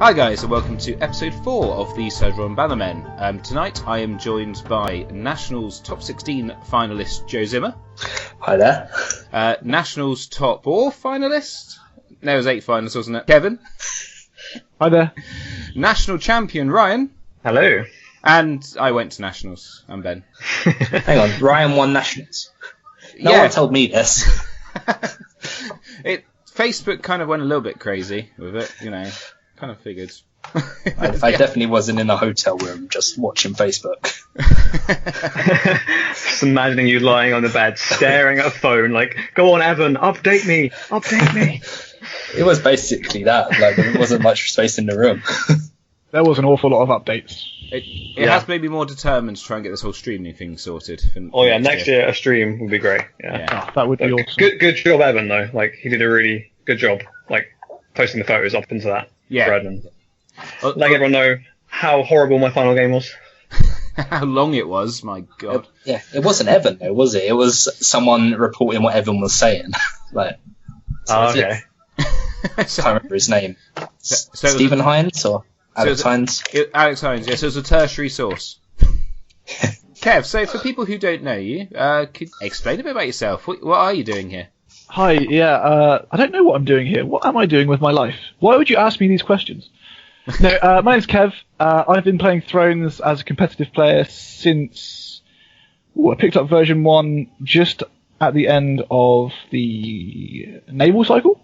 Hi guys, and welcome to episode 4 of the Southron Bannermen. Tonight I am joined by Nationals Top 16 finalist Joe Zimmer. Hi there. Nationals Top 4 finalist? There was 8 finalists, wasn't it? Kevin. Hi there. National champion Ryan. Hello. And I went to Nationals. I'm Ben. Hang on, Ryan won Nationals. No one told me this. Facebook kind of went a little bit crazy with it, you know. Kind of figured. I definitely wasn't in a hotel room just watching Facebook. Just imagining you lying on the bed, staring at a phone, like, "Go on, Evan, update me, update me." It was basically that. Like, there wasn't much space in the room. There was an awful lot of updates. It has made me more determined to try and get this whole streaming thing sorted. Next year a stream would be great. Yeah. Oh, that would be awesome. Good job, Evan. Though, like, he did a really good job, like, posting the photos up into that thread and letting everyone know how horrible my final game was. How long it was, my God. It wasn't Evan though, was it? It was someone reporting what Evan was saying. Like, okay. I can't remember his name. Stephen Hines or Alex Hines? Alex Hines, yes. It was a tertiary source. Kev, so for people who don't know you, could you explain a bit about yourself? What are you doing here? Hi, I don't know what I'm doing here. What am I doing with my life? Why would you ask me these questions? No, my name's Kev. I've been playing Thrones as a competitive player since... I picked up version 1 just at the end of the naval cycle.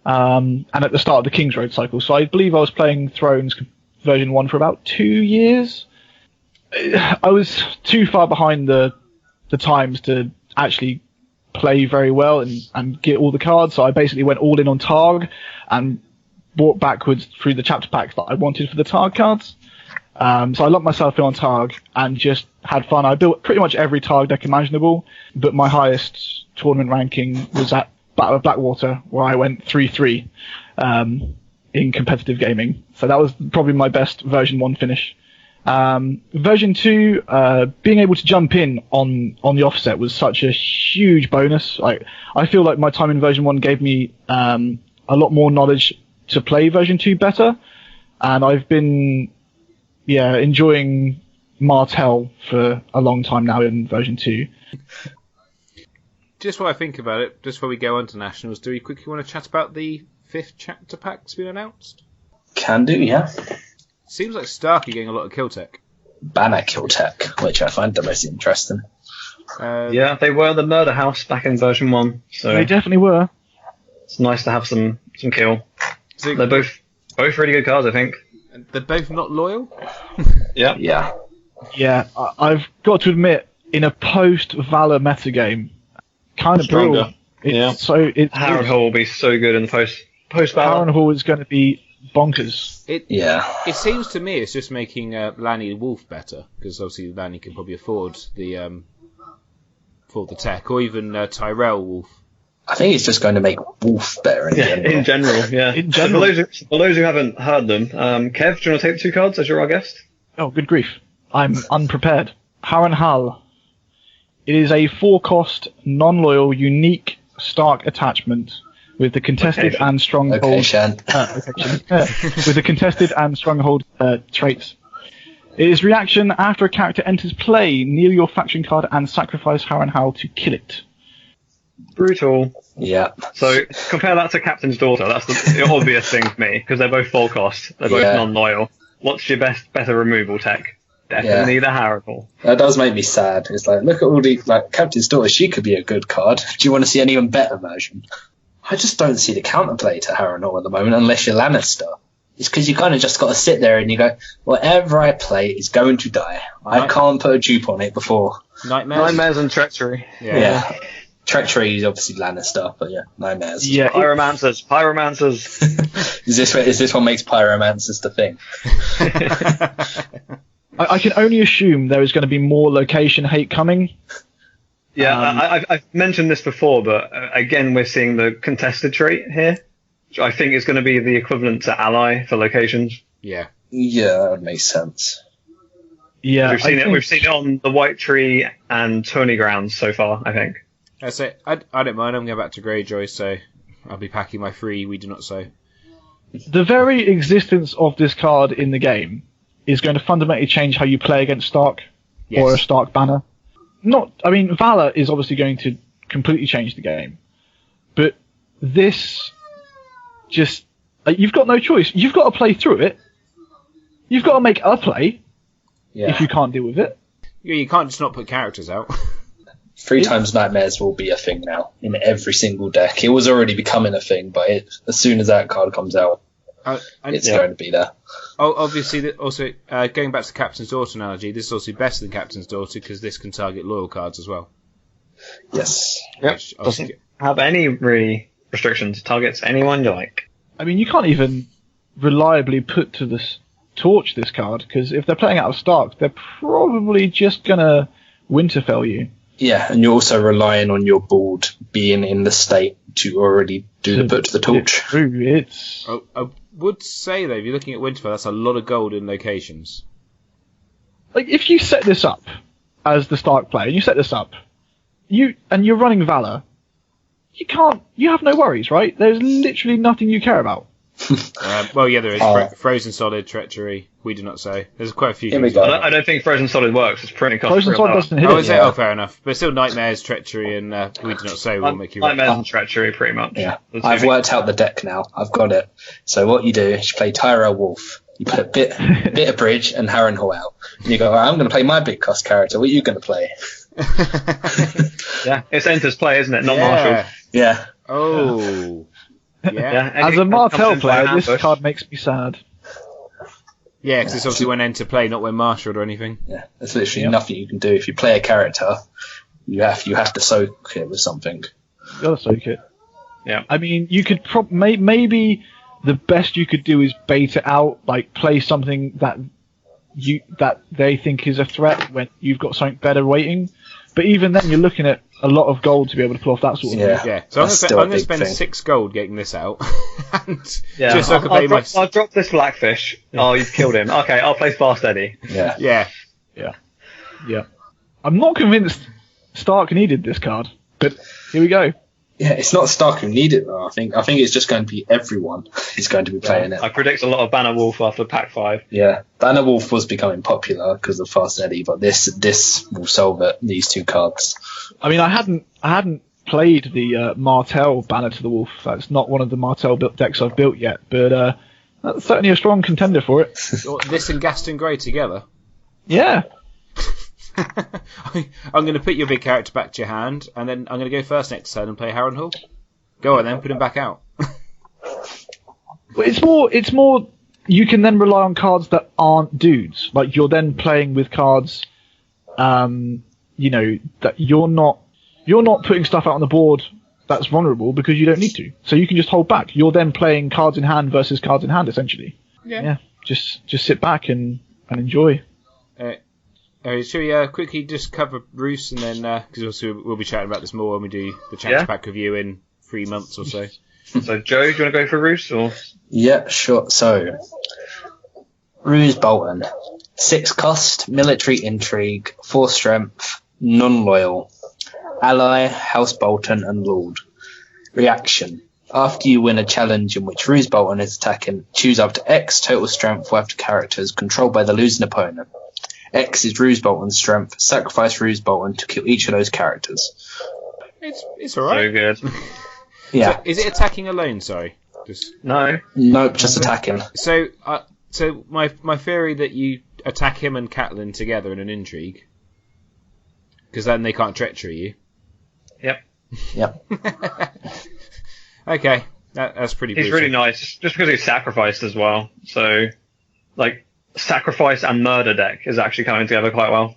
And at the start of the King's Road cycle. So I believe I was playing Thrones version 1 for about 2 years. I was too far behind the times to actually play very well and get all the cards, so I basically went all in on Targ and bought backwards through the chapter packs that I wanted for the Targ cards. So I locked myself in on Targ and just had fun. I built pretty much every Targ deck imaginable, but my highest tournament ranking was at Battle of Blackwater, where I went 3-3 in competitive gaming. So that was probably my best version 1 finish. Version 2, being able to jump in on the offset was such a huge bonus. I feel like my time in version 1 gave me a lot more knowledge to play version 2 better, and I've been enjoying Martell for a long time now in version 2. Just while I think about it, just before we go on to Nationals, do we quickly want to chat about the 5th chapter pack that's been announced? Can do, yeah. Seems like Starkey getting a lot of kill tech. Banner kill tech, which I find the most interesting. They were the murder house back in version 1. So they definitely were. It's nice to have some kill. They're both really good cards, I think. They're both not loyal? Yeah. Yeah, I've got to admit, in a post-Valor metagame, kind of stronger. Brutal. Harrenhal will be so good in the post-Valor. Harrenhal is going to be bonkers. It seems to me it's just making Lanny Wolf better, because obviously Lanny can probably afford the tech, or even Tyrell Wolf. I think it's just going to make Wolf better in general. In general. For those who haven't heard them, Kev, do you want to take the 2 cards as you're our guest? Oh, good grief. I'm unprepared. Harrenhal. It is a 4-cost, non-loyal, unique Stark attachment with the contested and stronghold with the contested and stronghold traits. It is reaction after a character enters play, kneel your faction card and sacrifice Harrenhal to kill it. Brutal. Yeah. So compare that to Captain's Daughter. That's the obvious thing for me, because they're both full cost. They're both non-loyal. What's your better removal tech? Definitely the Harrenhal. That does make me sad. It's like, look at all the Captain's Daughter. She could be a good card. Do you want to see an even better version? I just don't see the counterplay to Harrenhal at the moment, unless you're Lannister. It's because you kind of just got to sit there and you go, whatever I play is going to die. I can't put a dupe on it before. Nightmares and Treachery. Yeah. Treachery is obviously Lannister, but Nightmares. Yeah, Pyromancers. Is this what makes Pyromancers the thing? I can only assume there is going to be more location hate coming. Yeah, I've mentioned this before, but again, we're seeing the contested trait here, which I think is going to be the equivalent to ally for locations. Yeah, that makes sense. Yeah, we've seen it on the White Tree and Tony grounds so far, I think. I don't mind. I'm going back to Greyjoy, so I'll be packing my free We Do Not Sow. the very existence of this card in the game is going to fundamentally change how you play against Stark or a Stark banner. Valor is obviously going to completely change the game, but this just you've got no choice. You've got to play through it. You've got to make a play if you can't deal with it. Yeah, you can't just not put characters out. 3 times Nightmares will be a thing now in every single deck. It was already becoming a thing, but as soon as that card comes out, it's going to be there. Oh, obviously, also going back to the Captain's Daughter analogy, this is also better than Captain's Daughter because this can target loyal cards as well. Yes. Yep. Doesn't have any really restrictions. Targets anyone you like. I mean, you can't even reliably put to this torch this card, because if they're playing out of Stark, they're probably just gonna Winterfell you. Yeah, and you're also relying on your board being in the state to already do the put to the torch. It's I would say though, if you're looking at Winterfell, that's a lot of gold in locations. like if you set this up as the Stark player, and you set this up, you're running Valor, you have no worries, right? There's literally nothing you care about. Well, yeah, there is Frozen Solid, Treachery. We do not say. There's quite a few. Here we things. go. I don't think Frozen Solid works. It's pretty cost. Frozen Solid doesn't hit Oh, it. is it? Oh, fair enough. But still, Nightmares, Treachery, and We Do Not Say will make you. Nightmares and Treachery, pretty much. Yeah, I've worked out the deck now. I've got it. So what you do is you play Tyrell Wolf. You put a bit of Bridge and Harrenhal out. And you go, all right, I'm going to play my big cost character. What are you going to play? Yeah, it's Enter's play, isn't it? Not Marshall. Yeah. Oh. Yeah. As a Martell player, this card makes me sad. Yeah, because it's obviously when Enter play, not when marshaled or anything. Yeah, there's literally nothing you can do. If you play a character, you have to soak it with something. You gotta soak it. Yeah. I mean, you could maybe the best you could do is bait it out, like play something that they think is a threat when you've got something better waiting. But even then, you're looking at a lot of gold to be able to pull off that sort of thing. Yeah. So I'm going to spend 6 gold getting this out. Just so I can play I'll drop this Blackfish. Yeah. Oh, you've killed him. Okay, I'll play Fast Eddie. Yeah. I'm not convinced Stark needed this card, but here we go. Yeah, it's not Stark who need it though. I think it's just going to be everyone is going to be playing it. I predict a lot of Banner Wolf after Pack 5. Yeah, Banner Wolf was becoming popular because of Fast Eddie, but this will solve it. These 2 cards. I mean, I hadn't played the Martell Banner to the Wolf. That's not one of the Martell built decks I've built yet, but that's certainly a strong contender for it. This and Gaston Grey together. Yeah. I'm going to put your big character back to your hand, and then I'm going to go first next turn and play Harrenhal. Go on then, put him back out. But it's more. You can then rely on cards that aren't dudes. Like you're then playing with cards, that you're not putting stuff out on the board that's vulnerable because you don't need to. So you can just hold back. You're then playing cards in hand versus cards in hand essentially. Yeah. Just sit back and enjoy. Should we quickly just cover Roos and then because we'll be chatting about this more when we do the chapter pack review in 3 months or so. So Joe, do you want to go for Roos or? Yeah, sure. So Roos Bolton, 6 cost, military intrigue, 4 strength, non-loyal, ally, House Bolton, and Lord. Reaction: after you win a challenge in which Roos Bolton is attacking, choose up to X total strength worth of characters controlled by the losing opponent. X is Roos Bolton's strength. Sacrifice Roos Bolton to kill each of those characters. It's alright. So good. Yeah. So, is it attacking alone? Sorry. Nope, just attacking. So my theory that you attack him and Catelyn together in an intrigue, because then they can't treachery you. Yep. Okay, that's pretty. He's really nice, just because he's sacrificed as well. So, like, sacrifice and murder deck is actually coming together quite well.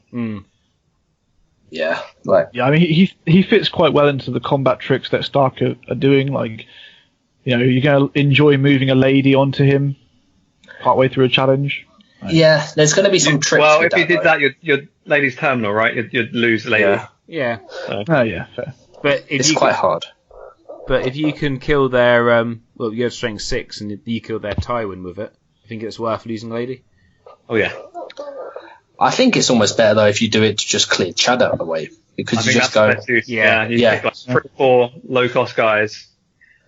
Yeah, right. Yeah, I mean, he fits quite well into the combat tricks that Stark are doing. Like, you're going to enjoy moving a lady onto him partway through a challenge. Yeah, there's going to be some tricks. Well, if you did that, your lady's terminal, right? You'd lose the lady. Yeah. So. Yeah, fair. But it's quite hard. But if you can kill their you have strength 6 and you kill their Tywin with it, I think it's worth losing lady. Oh yeah. I think it's almost better though if you do it to just clear Chad out of the way, because you just go. You pick like 3 or 4 low cost guys,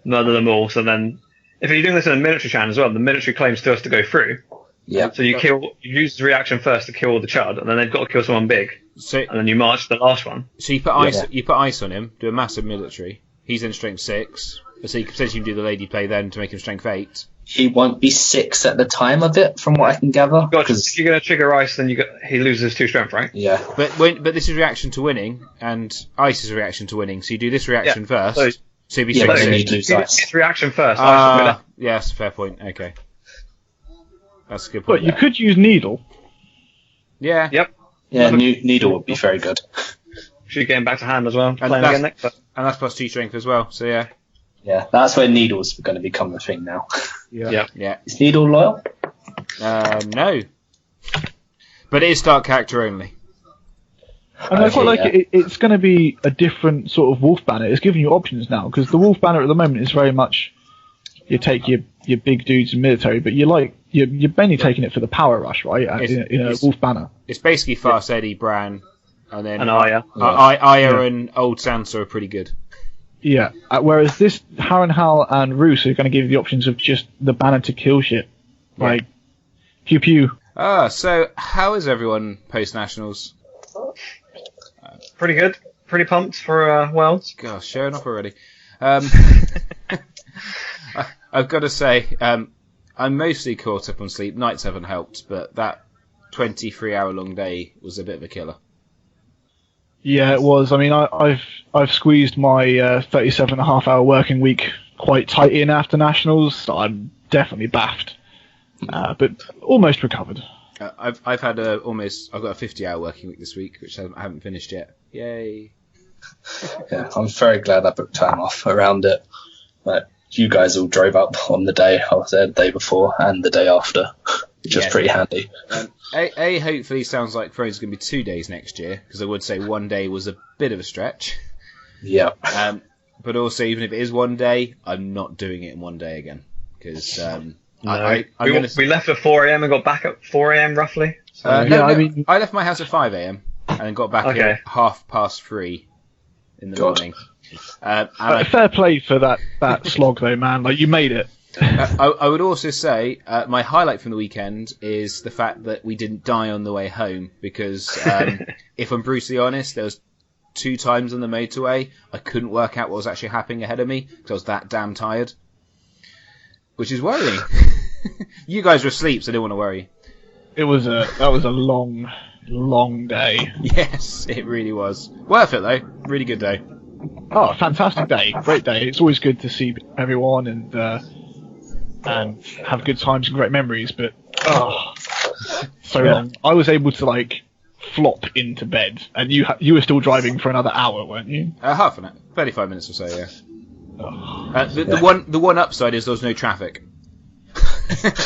murder them all. So then if you're doing this in a military channel as well, the military claims to us to go through. Yeah. So you use the reaction first to kill all the chud, and then they've got to kill someone big, So, and then you march to the last one. so you put ice on him, do a massive military. He's in strength 6, so you could potentially do the lady play then to make him strength 8. He won't be 6 at the time of it, from what I can gather. If you're going to trigger ice, then he loses 2 strength, right? Yeah. But this is reaction to winning, and ice is a reaction to winning. So you do this reaction first. So you'd be but 6. then you lose ice. It's reaction first. Yes, fair point. Okay. That's a good point. But you could use needle. Yeah. Yep. Yeah, needle would be very good. Should get him back to hand as well. And Playing again next. And that's plus 2 strength as well, so yeah. Yeah, that's where needle's going to become a thing now. Yeah. Is needle loyal? No. But it is start character only. And I quite like it. It's going to be a different sort of wolf banner. It's giving you options now, because the wolf banner at the moment is very much you take your big dudes in military, but you're mainly taking it for the power rush, right? In a wolf banner. It's basically Fast Eddie, Bran, and then Aya. Aya and Old Sansa are pretty good. Yeah. Whereas this Harrenhal and Roos are going to give you the options of just the banner to kill shit, like pew pew. So how is everyone post nationals? Pretty good. Pretty pumped for Worlds. Gosh, showing off already. I've got to say, I'm mostly caught up on sleep. Nights haven't helped, but that 23-hour long day was a bit of a killer. Yeah, it was. I mean, I've squeezed my 37.5-hour working week quite tight in after nationals. So I'm definitely baffed, but almost recovered. I've had I've got a 50-hour working week this week, which I haven't finished yet. Yay! Yeah, I'm very glad I booked time off around it. Like, you guys all drove up on the day I was there the day before and the day after, which was pretty handy. Hopefully sounds like Thrones is going to be 2 days next year, because I would say 1 day was a bit of a stretch. Yeah. But also, even if it is 1 day, I'm not doing it in 1 day again, because we left at 4 a.m. and got back at 4 a.m. roughly. So. I left my house at 5 a.m. and then got back at 3:30 in the morning. Fair play for that slog though, man. Like, you made it. I would also say my highlight from the weekend is the fact that we didn't die on the way home, because if I'm brutally honest, there was 2 times on the motorway I couldn't work out what was actually happening ahead of me because I was that damn tired, which is worrying. You guys were asleep, so I didn't want to worry. That was a long day. Yes, it really was. Worth it though. Really good day. Oh, fantastic day. Great day. It's always good to see everyone and have good times and great memories, but so long. I was able to flop into bed, and you were still driving for another hour, weren't you? Half an hour, 35 minutes or so, yeah. The one upside is there was no traffic.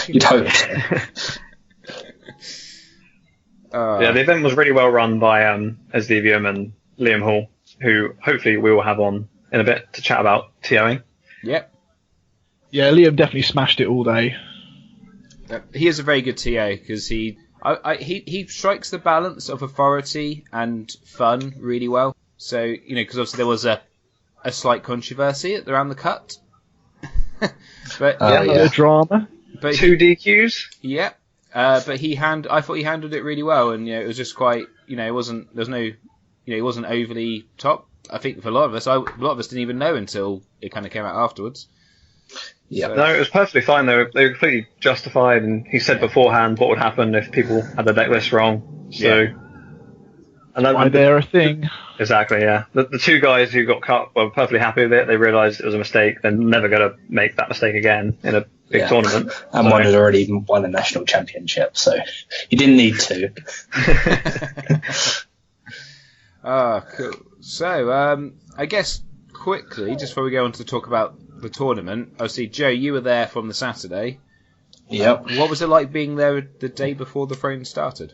You'd hope. The event was really well run by Esdevium and Liam Hall, who hopefully we will have on in a bit to chat about TOing. Yep. Yeah, Liam definitely smashed it all day. He is a very good TA, because he strikes the balance of authority and fun really well. So, because obviously there was a slight controversy around the cut. But drama. But 2 DQs. Yeah. But I thought he handled it really well, and it was just quite, it wasn't overly top. I think for a lot of us didn't even know until it kind of came out afterwards. Yeah. So. No, it was perfectly fine. They were completely justified, and he said beforehand what would happen if people had the deck list wrong. So, why they're a thing. Exactly, yeah. The 2 guys who got cut were perfectly happy with it. They realised it was a mistake. They're never going to make that mistake again in a big tournament. And one had already won a national championship, so you didn't need to. Cool. So, I guess quickly, just before we go on to talk about the tournament, obviously, Joe, you were there from the Saturday. Yep. What was it like being there the day before the throne started?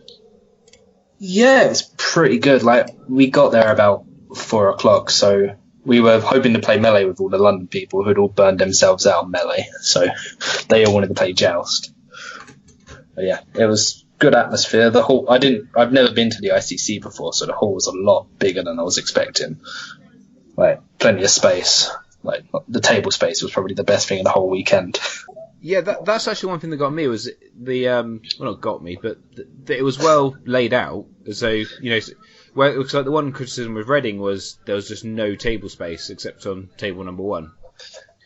Yeah, it was pretty good. We got there about 4 o'clock, so we were hoping to play Melee with all the London people who'd all burned themselves out on Melee, so they all wanted to play Joust. But yeah, it was good atmosphere. The hall, I've never been to the ICC before, so the hall was a lot bigger than I was expecting. Plenty of space. Like the table space was probably the best thing in the whole weekend. Yeah, that's actually one thing that got me was the well, not got me, but it was well laid out. So where it looks like the one criticism with Reading was there was just no table space except on table number 1.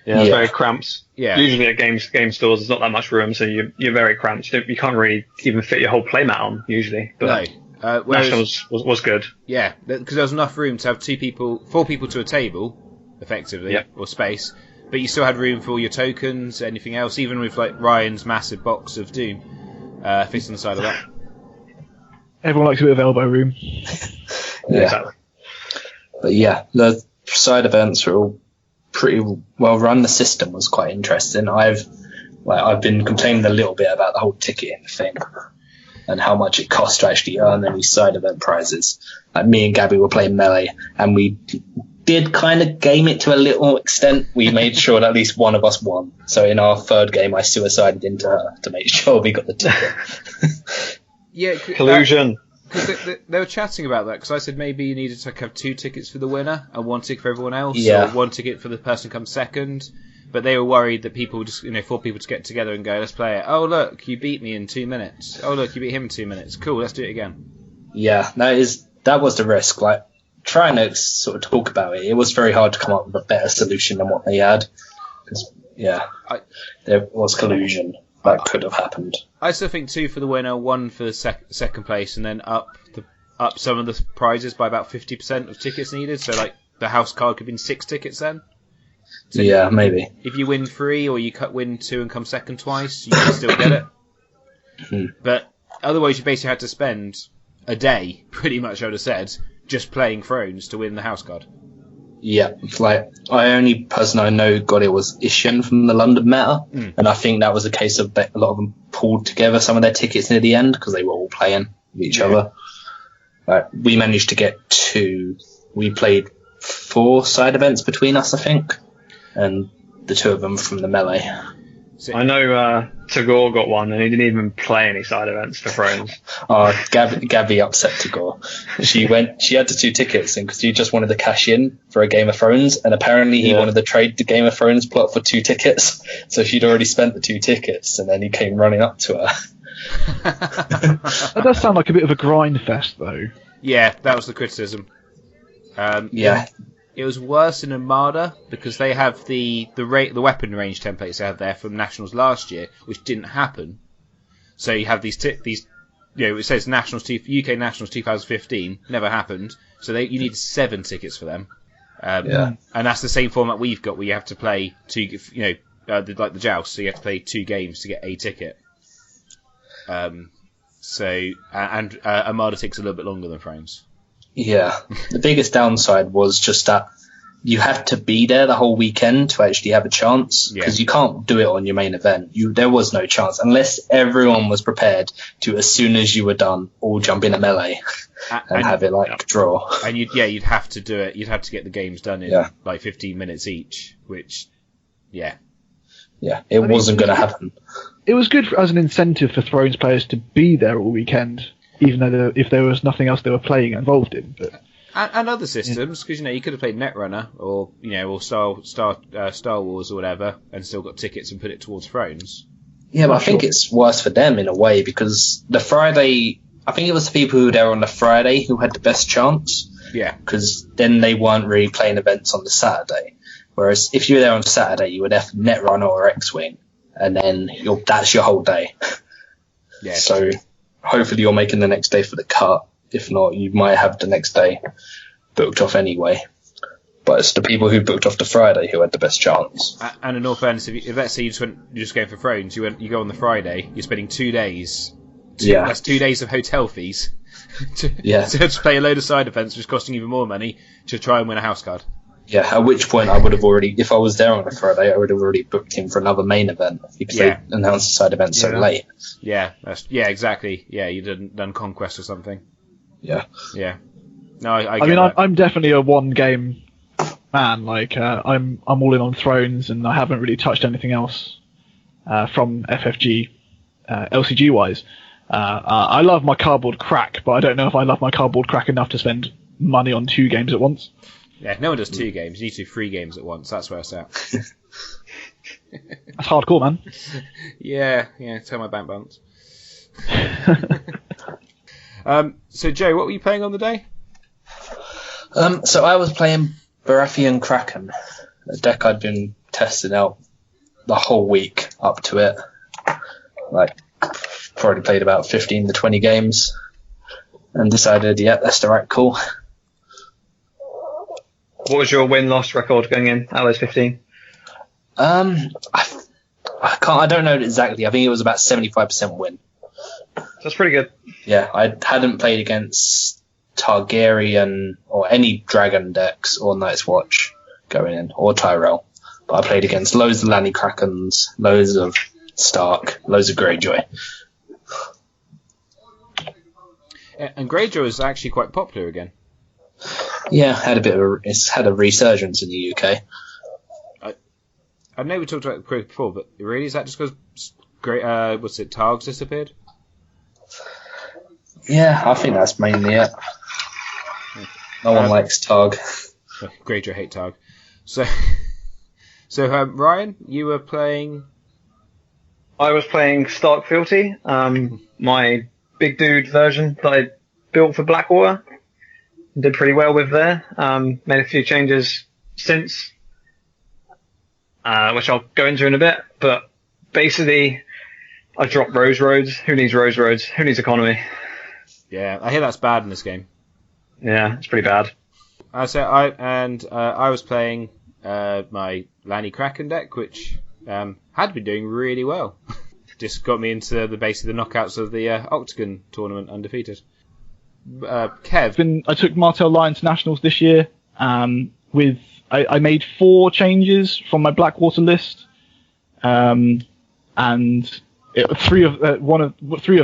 Yeah, it's very cramped. Yeah. Usually at game stores, there's not that much room, so you're very cramped. You can't really even fit your whole playmat on usually. But no. Nationals was good. Yeah, because there was enough room to have 4 people to a table, effectively, or space. But you still had room for all your tokens, anything else, even with like Ryan's massive box of Doom fits on the side of that. Everyone likes a bit of elbow room. Yeah. Exactly. But yeah, the side events were all pretty well run. The system was quite interesting. I've been complaining a little bit about the whole ticketing thing and how much it costs to actually earn any side event prizes. Like me and Gabby were playing Melee, and we did kind of game it to a little extent. We made sure that at least one of us won. So in our third game, I suicided into her to make sure we got the ticket. Yeah, collusion. They were chatting about that because I said maybe you needed to have 2 tickets for the winner and 1 ticket for everyone else, or 1 ticket for the person who comes second. But they were worried that people just, 4 people to get together and go, let's play it. Oh look, you beat me in 2 minutes. Oh look, you beat him in 2 minutes. Cool, let's do it again. Yeah, that was the risk. Like trying to sort of talk about it, it was very hard to come up with a better solution than what they had. Because there was collusion that could have happened. I still think 2 for the winner, 1 for the second place, and then up some of the prizes by about 50% of tickets needed. So like the house card could have been 6 tickets then. So yeah, maybe. If you win 3 or you win 2 and come second twice, you can still get it. But otherwise, you basically had to spend a day, pretty much, I would have said, just playing Thrones to win the house card. Yeah, like I only person I know got it was Ishan from the London Meta, and I think that was a case of a lot of them pulled together some of their tickets near the end because they were all playing with each other. We managed to get 2. We played 4 side events between us, I think, and the 2 of them from the Melee. I know Tagore got 1, and he didn't even play any side events for Thrones. Gabby upset Tagore. She had the 2 tickets, and because she just wanted to cash in for a Game of Thrones, and apparently he wanted to trade the Game of Thrones plot for 2 tickets. So she'd already spent the 2 tickets, and then he came running up to her. That does sound like a bit of a grind fest, though. Yeah, that was the criticism. It was worse in Armada because they have the weapon range templates they had there from Nationals last year, which didn't happen. So you have these it says UK Nationals 2015 never happened. So you need 7 tickets for them. And that's the same format we've got, where you have to play 2, like the joust. So you have to play 2 games to get a ticket. Armada takes a little bit longer than Thrones. Yeah, the biggest downside was just that you have to be there the whole weekend to actually have a chance, because you can't do it on your main event. There was no chance unless everyone was prepared to, as soon as you were done, all jump in a Melee and have it draw. And you'd have to do it. You'd have to get the games done in like 15 minutes each, which it wasn't going to happen. It was good as an incentive for Thrones players to be there all weekend, even though if there was nothing else they were playing involved in. But and other systems, because you could have played Netrunner or or Star Wars or whatever, and still got tickets and put it towards Thrones. Yeah, but I think it's worse for them in a way, because the Friday, I think it was the people who were there on the Friday who had the best chance. Yeah, because then they weren't really playing events on the Saturday. Whereas if you were there on Saturday, you would have Netrunner or X-Wing, and then that's your whole day. Yeah. So hopefully you're making the next day for the cut. If not, you might have the next day booked off anyway. But it's the people who booked off the Friday who had the best chance. And in all fairness, if let's say you're just going for Thrones, you go on the Friday, you're spending 2 days. That's 2 days of hotel fees. to play a load of side events, which is costing even more money to try and win a house card. Yeah, at which point I would have already, if I was there on a Friday, I would have already booked him for another main event because they announced the side event so late. Yeah, exactly. Yeah, you done Conquest or something. Yeah. Yeah. No, I mean, that. I'm definitely a one game man. Like, I'm all in on Thrones, and I haven't really touched anything else from FFG, LCG wise. I love my cardboard crack, but I don't know if I love my cardboard crack enough to spend money on 2 games at once. Yeah, no one does 2 games. You need to do 3 games at once. That's where it's at. That's hardcore, man. Yeah, tell my bank balance. So, Joe, what were you playing on the day? So I was playing Baratheon Kraken, a deck I'd been testing out the whole week up to it. Like, probably played about 15 to 20 games and decided, yeah, that's the right call. What was your win-loss record going in out of those 15? I don't know exactly. I think it was about 75% win. That's pretty good. Yeah, I hadn't played against Targaryen or any dragon decks or Night's Watch going in, or Tyrell. But I played against loads of Lanny Krakens, loads of Stark, loads of Greyjoy. And Greyjoy is actually quite popular again. Yeah, it's had a resurgence in the UK. I know we talked about it before, but really, is that just because Targs disappeared? Yeah, I think that's mainly it. No one likes Targ. Greyjoy hate Targ. So Ryan, you were playing... I was playing Stark Fealty, my big dude version that I built for Blackwater. Did pretty well with there. Made a few changes since, which I'll go into in a bit. But basically, I dropped Rose Roads. Who needs Rose Roads? Who needs economy? Yeah, I hear that's bad in this game. Yeah, it's pretty bad. I was playing my Lanny Kraken deck, which had been doing really well. Just got me into the knockouts of the Octagon tournament undefeated. Kev? I took Martell Lions Nationals this year. I made 4 changes from my Blackwater list, and 3 of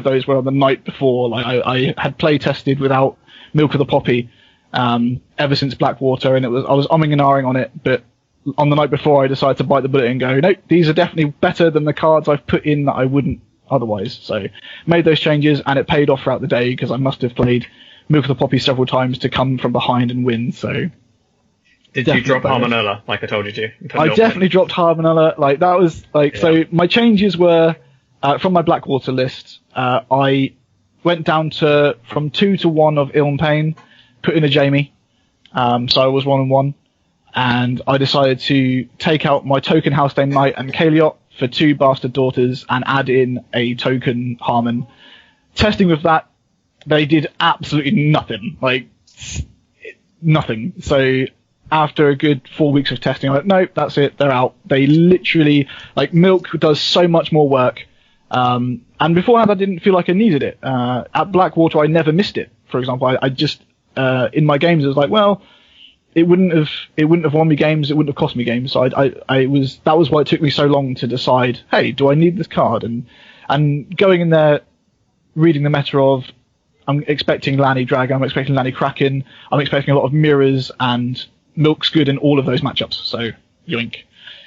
those were on the night before. Like I had play tested without Milk of the Poppy ever since Blackwater, and I was umming and ahhing on it, but on the night before I decided to bite the bullet and go, nope, these are definitely better than the cards I've put in that I wouldn't otherwise. So made those changes, and it paid off throughout the day because I must have played Milk of the Poppy several times to come from behind and win. So did you drop Harmonella like I told you to? I definitely dropped Harmonella. Like that was like So my changes were from my Blackwater list. I went down from 2 to 1 of Ilm Pain, put in a Jamie, so I was 1-1, and I decided to take out my token Housestone Knight and Kaliot for 2 Bastard Daughters and add in a token Harmon. Testing with that, they did absolutely nothing. Like, nothing. So after a good 4 weeks of testing, I'm like, nope, that's it, they're out. They literally, like, Milk does so much more work. And beforehand, I didn't feel like I needed it. At Blackwater, I never missed it. For example, I just, in my games, it was like, well, it wouldn't have won me games, it wouldn't have cost me games. So that was why it took me so long to decide, hey, do I need this card? And going in there, reading the meta of, I'm expecting Lanny Dragon, I'm expecting Lanny Kraken, I'm expecting a lot of mirrors, and Milk's good in all of those matchups. So, yoink.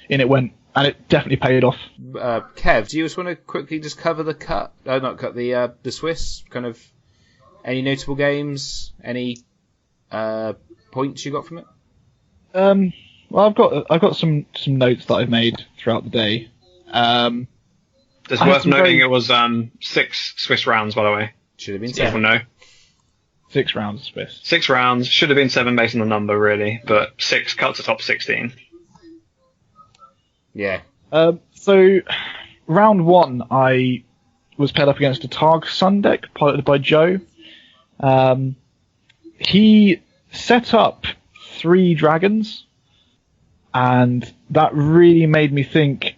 In it went. And it definitely paid off. Kev, do you just want to quickly just cover the Swiss, kind of any notable games, any points you got from it? Well, I've got some notes that I've made throughout the day. It's worth noting it was 6 Swiss rounds, by the way. Should have been 7. People know. 6 rounds Swiss. 6 rounds. Should have been 7 based on the number, really, but 6 cuts the top 16. Yeah. So, round 1, I was paired up against a Targ Sun deck piloted by Joe. He set up 3 dragons, and that really made me think,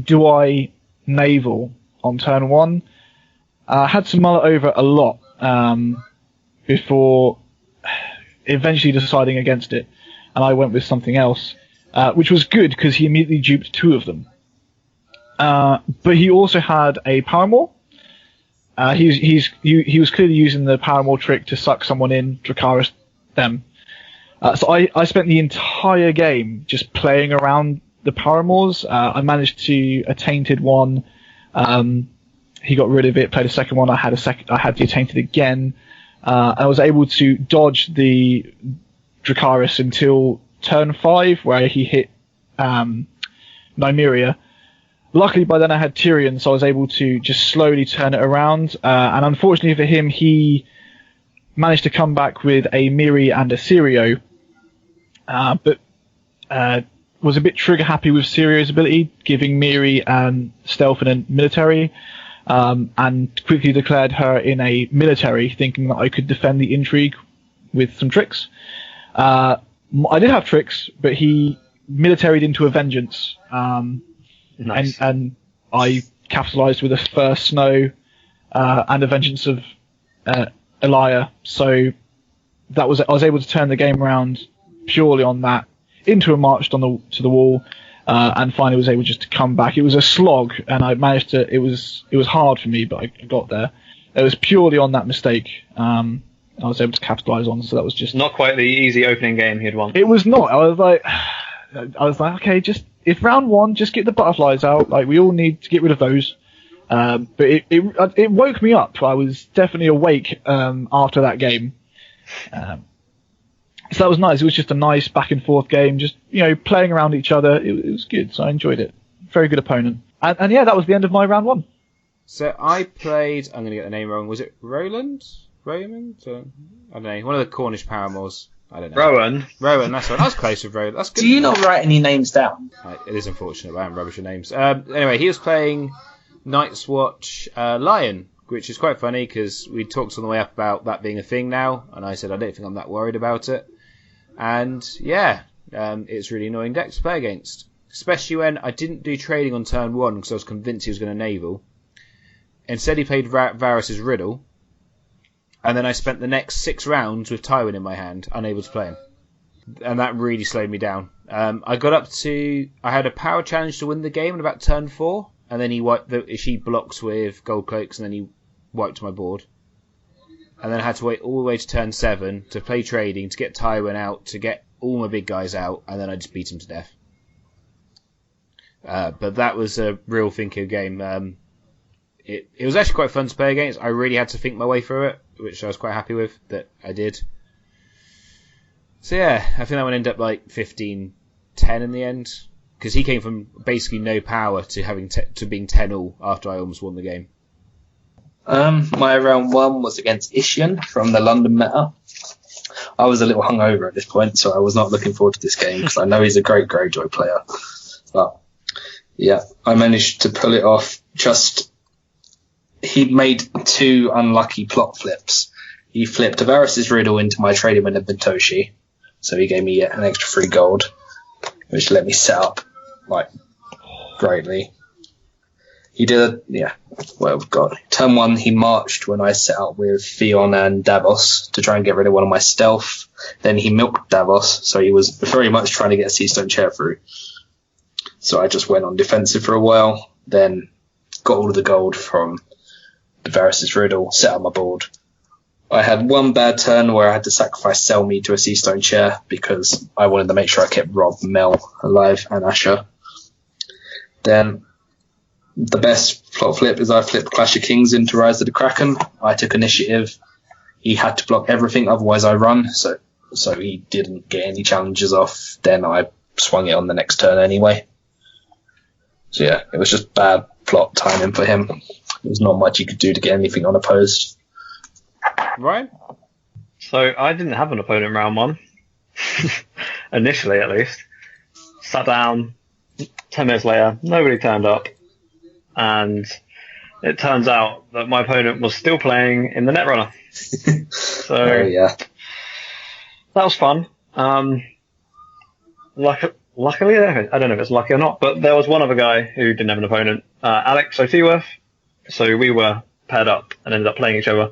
do I naval on turn 1? I had to mull it over a lot before eventually deciding against it, and I went with something else. Which was good because he immediately duped 2 of them. But he also had a Paramore. He was clearly using the Paramore trick to suck someone in, Dracarys them. So I spent the entire game just playing around the Paramores. I managed to a tainted one. He got rid of it. Played a second one. I had the tainted again. I was able to dodge the Dracarys until turn 5, where he hit Nymeria. Luckily, by then I had Tyrion, so I was able to just slowly turn it around. And unfortunately for him, he managed to come back with a Miri and a Sirio, but was a bit trigger happy with Sirio's ability, giving Miri stealth and a military, and quickly declared her in a military, thinking that I could defend the intrigue with some tricks. I did have tricks, but he militaried into a vengeance. Nice. And I capitalised with a first snow and a vengeance of Elia. So I was able to turn the game around purely on that, into a march to the wall, and finally was able just to come back. It was a slog, and I managed to. It was hard for me, but I got there. It was purely on that mistake. I was able to capitalise on. So that was just not quite the easy opening game he'd want. It was not. I was like, okay, just. If round 1, just get the butterflies out. Like, we all need to get rid of those. But it woke me up. I was definitely awake after that game. So that was nice. It was just a nice back and forth game. Just playing around each other. It was good. So I enjoyed it. Very good opponent. And yeah, that was the end of my round 1. So I played. I'm going to get the name wrong. Was it Roland? Raymond? I don't know. One of the Cornish paramours. I don't know. Rowan, that's right. I was close with Rowan. That's good. Do you not write any names down? It is unfortunate, but I am rubbish with names. Anyway, he was playing Night's Watch Lion, which is quite funny because we talked on the way up about that being a thing now, and I said I don't think I'm that worried about it. And yeah, it's really annoying deck to play against, especially when I didn't do trading on turn 1 because I was convinced he was going to naval. Instead, he played Varys' Riddle. And then I spent the next 6 rounds with Tywin in my hand, unable to play him. And that really slowed me down. I got up to... I had a power challenge to win the game at about turn 4. And then she blocks with gold cloaks, and then he wiped my board. And then I had to wait all the way to turn 7 to play trading, to get Tywin out, to get all my big guys out, and then I just beat him to death. But that was a real thinking game. It was actually quite fun to play against. I really had to think my way through it, which I was quite happy with that I did. So yeah, I think that one ended up like 15-10 in the end, because he came from basically no power to having to being 10-all after I almost won the game. My round 1 was against Ishian from the London Meta. I was a little hungover at this point, so I was not looking forward to this game because I know he's a great Greyjoy player. But yeah, I managed to pull it off. He made 2 unlucky plot flips. He flipped Varys' Riddle into my trading winner Bentoshi, so he gave me yet an extra 3 gold, which let me set up greatly. He did what have we got? Turn 1, he marched when I set up with Theon and Davos to try and get rid of one of my stealth. Then he milked Davos, so he was very much trying to get a Seastone Chair through. So I just went on defensive for a while, then got all of the gold from Varys' Riddle, set up my board. I had one bad turn where I had to sacrifice Selmy to a Seastone Chair because I wanted to make sure I kept Rob, Mel alive, and Asher. Then the best plot flip is I flipped Clash of Kings into Rise of the Kraken. I took initiative. He had to block everything, otherwise I run, so he didn't get any challenges off. Then I swung it on the next turn anyway. So yeah, it was just bad plot timing for him. There was not much he could do to get anything unopposed. Right. So I didn't have an opponent in round 1. Initially, at least. Sat down, 10 minutes later, nobody turned up. And it turns out that my opponent was still playing in the Netrunner. So oh, yeah. That was fun. Luckily, I don't know if it's lucky or not, but there was one other guy who didn't have an opponent, Alex O'Teworth. So we were paired up and ended up playing each other.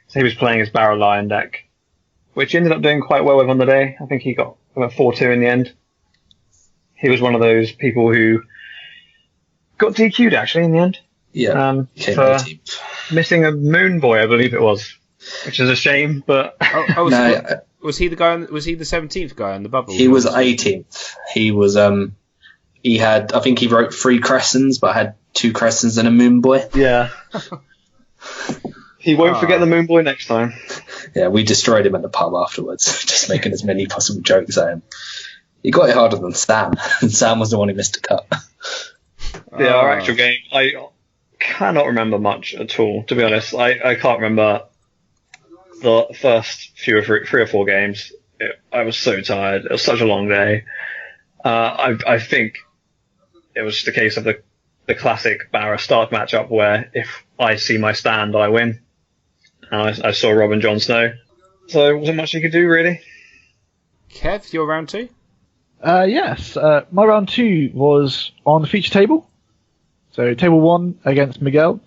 So he was playing his Barrow Lion deck, which he ended up doing quite well with on the day. I think he got about 4-2 in the end. He was one of those people who got DQ'd actually in the end. Yeah. For missing a Moon Boy, I believe it was, which is a shame. But was he the guy? Was he the 17th guy on the bubble? He was 18th. He was he had, I think he wrote 3 Crescents, but had 2 Crescents and a Moon Boy. Yeah. He won't forget the Moon Boy next time. Yeah, we destroyed him at the pub afterwards, just making as many possible jokes at him. He got it harder than Sam, and Sam was the one who missed a cut. Yeah, our actual game, I cannot remember much at all, to be honest. I can't remember the first three or four games. I was so tired. It was such a long day. I think it was just a case of the classic Barra Stark matchup where if I see my stand, I win. And I saw Rob and Jon Snow. So there wasn't much you could do, really. Kev, your round 2? Yes. My round 2 was on the feature table. So table 1 against Miguel.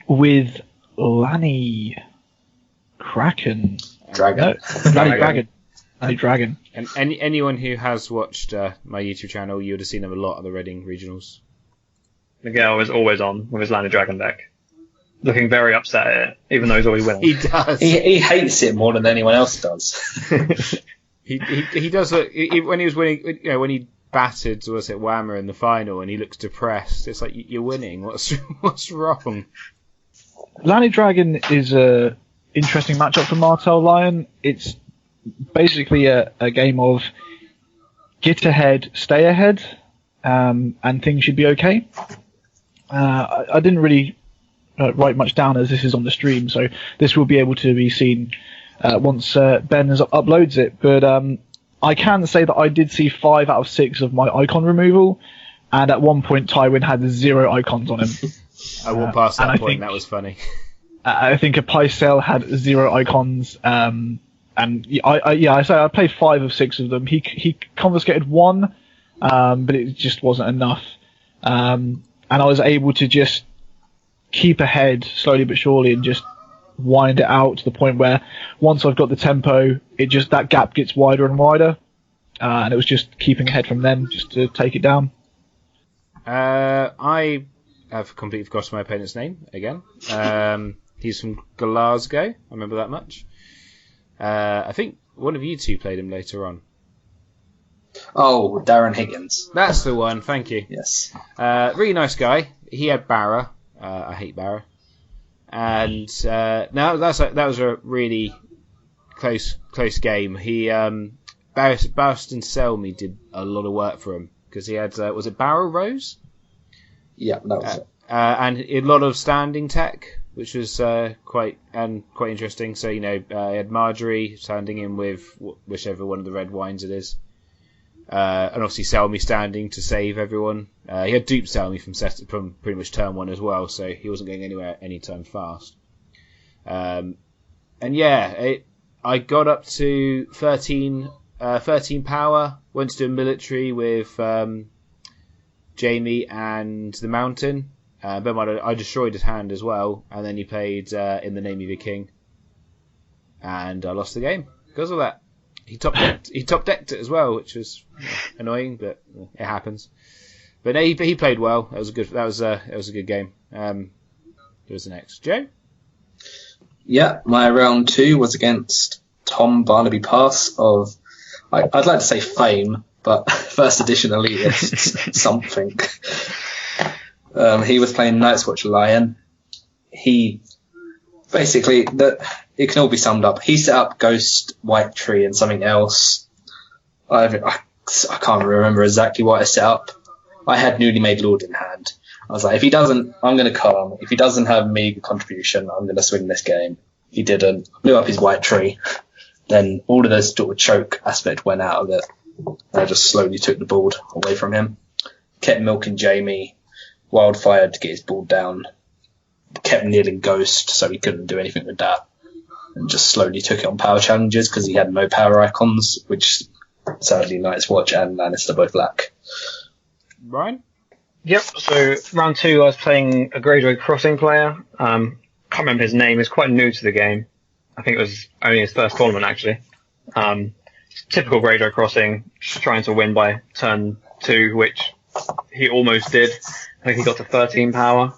With Lanny Kraken. Dragon. No, Lanny Dragon. Lanny Dragon. And anyone who has watched my YouTube channel, you would have seen him a lot at the Reading regionals. Miguel is always on with his Lanny Dragon deck. Looking very upset at it, even though he's always winning. He does. He hates it more than anyone else does. he does look, when he was winning, when he battered, was it Whammer in the final, and he looks depressed. It's like, you're winning. What's wrong? Lanny Dragon is a interesting matchup for Martel Lion. It's basically a game of get ahead, stay ahead, and things should be okay. I didn't really write much down as this is on the stream, so this will be able to be seen once Ben uploads it. But I can say that I did see 5 out of 6 of my icon removal, and at one point Tywin had 0 icons on him. I walked past that point, and that was funny. I think a Pycelle had 0 icons, and I played 5 of 6 of them. He confiscated 1, but it just wasn't enough. And I was able to just keep ahead slowly but surely and just wind it out to the point where once I've got the tempo, that gap gets wider and wider. And it was just keeping ahead from them just to take it down. I have completely forgotten my opponent's name again. He's from Glasgow. I remember that much. I think one of you two played him later on. Oh, Darren Higgins. That's the one. Thank you. Yes. Really nice guy. He had Barra. I hate Barra. And now that was a really close game. He Barristan Selmy did a lot of work for him because he had was it Barrow Rose? Yeah, that was it. And a lot of standing tech, which was quite interesting. So he had Marjorie standing in with whichever one of the red wines it is, and obviously Selmy standing to save everyone. He had duped Selmy from pretty much turn 1 as well, so he wasn't going anywhere anytime fast. And yeah, I got up to 13 power. Went to do a military with Jamie and the Mountain. But I destroyed his hand as well, and then he played In the Name of Your King, and I lost the game because of that. He top decked it as well, which was annoying, but it happens. But no, he played well. That was a good game. Who was the next? Joe? Yeah, my round 2 was against Tom Barnaby Pass of I'd like to say fame, but first edition elitist something. He was playing Night's Watch Lion. He basically it can all be summed up. He set up Ghost, White Tree, and something else. I can't remember exactly what I set up. I had Newly Made Lord in hand. I was like, if he doesn't, I'm going to calm. If he doesn't have me contribution, I'm going to swing this game. He didn't. Blew up his White Tree. Then all of this sort of choke aspect went out of it. I just slowly took the board away from him. Kept milking Jamie. Wildfire to get his board down. Kept kneeling Ghost, so he couldn't do anything with that. And just slowly took it on power challenges because he had no power icons, which sadly Night's Watch and Lannister both lack. Ryan? Yep, so round 2 I was playing a Greyjoy Crossing player. Can't remember his name, he's quite new to the game. I think it was only his first tournament actually. Typical Greyjoy Crossing, just trying to win by turn 2, which he almost did. I think he got to 13 power.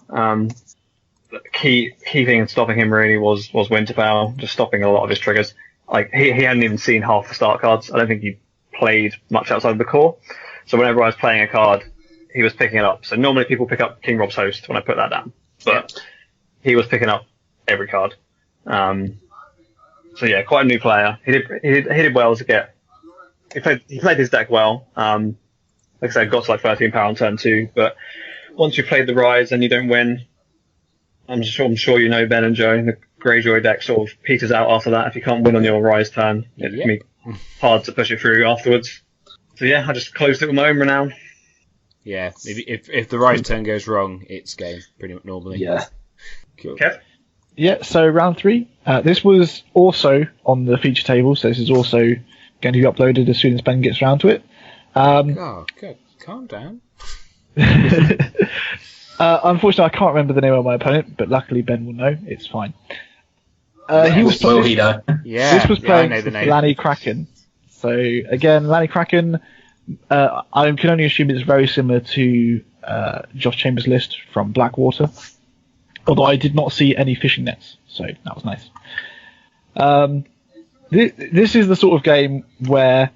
Key thing in stopping him really was Winter Power, just stopping a lot of his triggers. Like he hadn't even seen half the start cards. I don't think he played much outside of the core. So whenever I was playing a card, he was picking it up. So normally people pick up King Rob's Host when I put that down. But he was picking up every card. So yeah, quite a new player. He did well to get. He played his deck well. Like I said, got to like 13 power on turn 2. But once you played the Rise and you don't win, I'm sure you know Ben and Joe. The Greyjoy deck sort of peters out after that. If you can't win on your Rise turn, it can be hard to push it through afterwards. So yeah, I just closed it with my own renown. Yeah, if the Rise turn goes wrong, it's game pretty much normally. Yeah. Cool. Kev? Yeah, so round 3. This was also on the feature table, so this is also going to be uploaded as soon as Ben gets round to it. Oh, good. Calm down. Unfortunately, I can't remember the name of my opponent, but luckily Ben will know. It's fine. He was Will he know? Yeah, This was I playing know the name. Lanny Kraken. So again, Lanny Kraken, I can only assume it's very similar to Josh Chambers' list from Blackwater. Although I did not see any fishing nets, so that was nice. This is the sort of game where,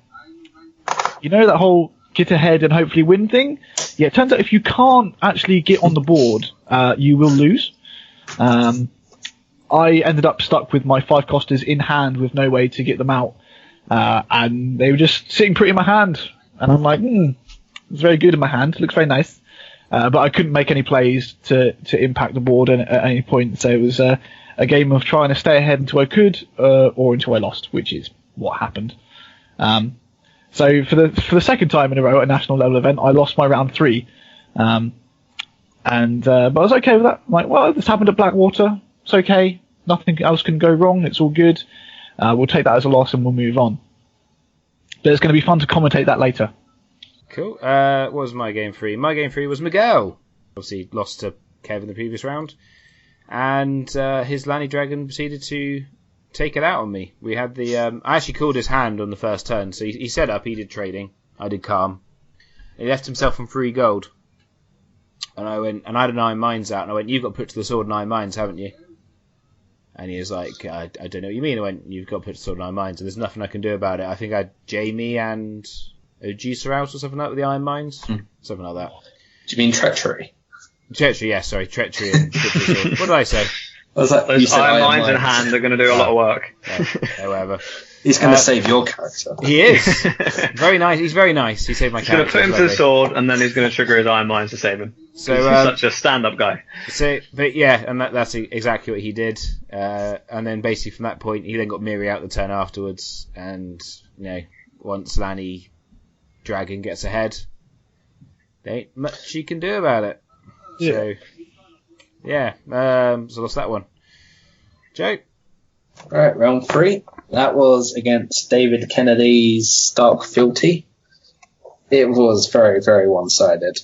you know, that whole get ahead and hopefully win thing? Yeah, it turns out if you can't actually get on the board, you will lose. I ended up stuck with my 5 costers in hand with no way to get them out. And they were just sitting pretty in my hand. And I'm like, it's very good in my hand. Looks very nice. But I couldn't make any plays to impact the board at any point. So it was a game of trying to stay ahead until I could, or until I lost, which is what happened. So for the second time in a row at a national level event, I lost my round 3. But I was okay with that. I'm like, well, this happened at Blackwater. It's okay. Nothing else can go wrong. It's all good. We'll take that as a loss and we'll move on. But it's going to be fun to commentate that later. Cool. What was my game 3? My game 3 was Miguel. Obviously lost to Kev in the previous round. And his Lanny Dragon proceeded to take it out on me. We had the... I actually called his hand on the first turn. So he set up, he did trading. I did calm. He left himself on 3 gold. And I went, and I had a 9 mines out. And I went, you've got to put to the sword 9 mines, haven't you? And he was like, I don't know what you mean. I went, you've got to put to the sword 9 mines. And there's nothing I can do about it. I think I had Jamie and... Ojusa out or something like that with the iron mines? Something like that. Do you mean treachery? Treachery, yeah, sorry. Treachery and what did I say? I was like, Those iron mines in hand are going to do a lot of work. Yeah, whatever. He's going to save your character. He is. Very nice. He's very nice. He saved my He's going to character. put him to the sword, and then he's going to trigger his iron mines to save him. So, he's such a stand-up guy. So, but yeah, and that's exactly what he did. And then basically from that point, he then got Miri out the turn afterwards. And, you know, once Lanny Dragon gets ahead, there ain't much she can do about it. Yeah. So, yeah, so lost that one. Joe? Right, round 3. That was against David Kennedy's Stark Fealty. It was very, very one-sided.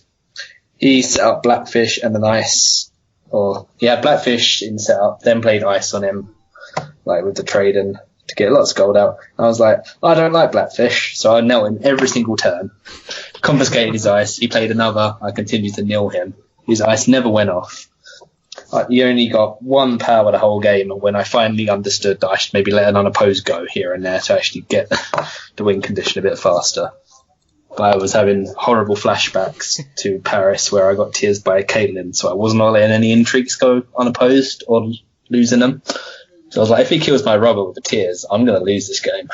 He set up Blackfish and an Ice, or he had Blackfish in setup, then played Ice on him, like with the trading to get lots of gold out. I was like, I don't like Blackfish, so I knelt him every single turn. Confiscated his Ice. He played another. I continued to kneel him. His Ice never went off. He only got 1 power the whole game, and when I finally understood that I should maybe let an unopposed go here and there to actually get the win condition a bit faster. But I was having horrible flashbacks to Paris where I got teared by Caitlin, so I wasn't letting any intrigues go unopposed or losing them. So I was like, if he kills my Robert with the tears, I'm going to lose this game.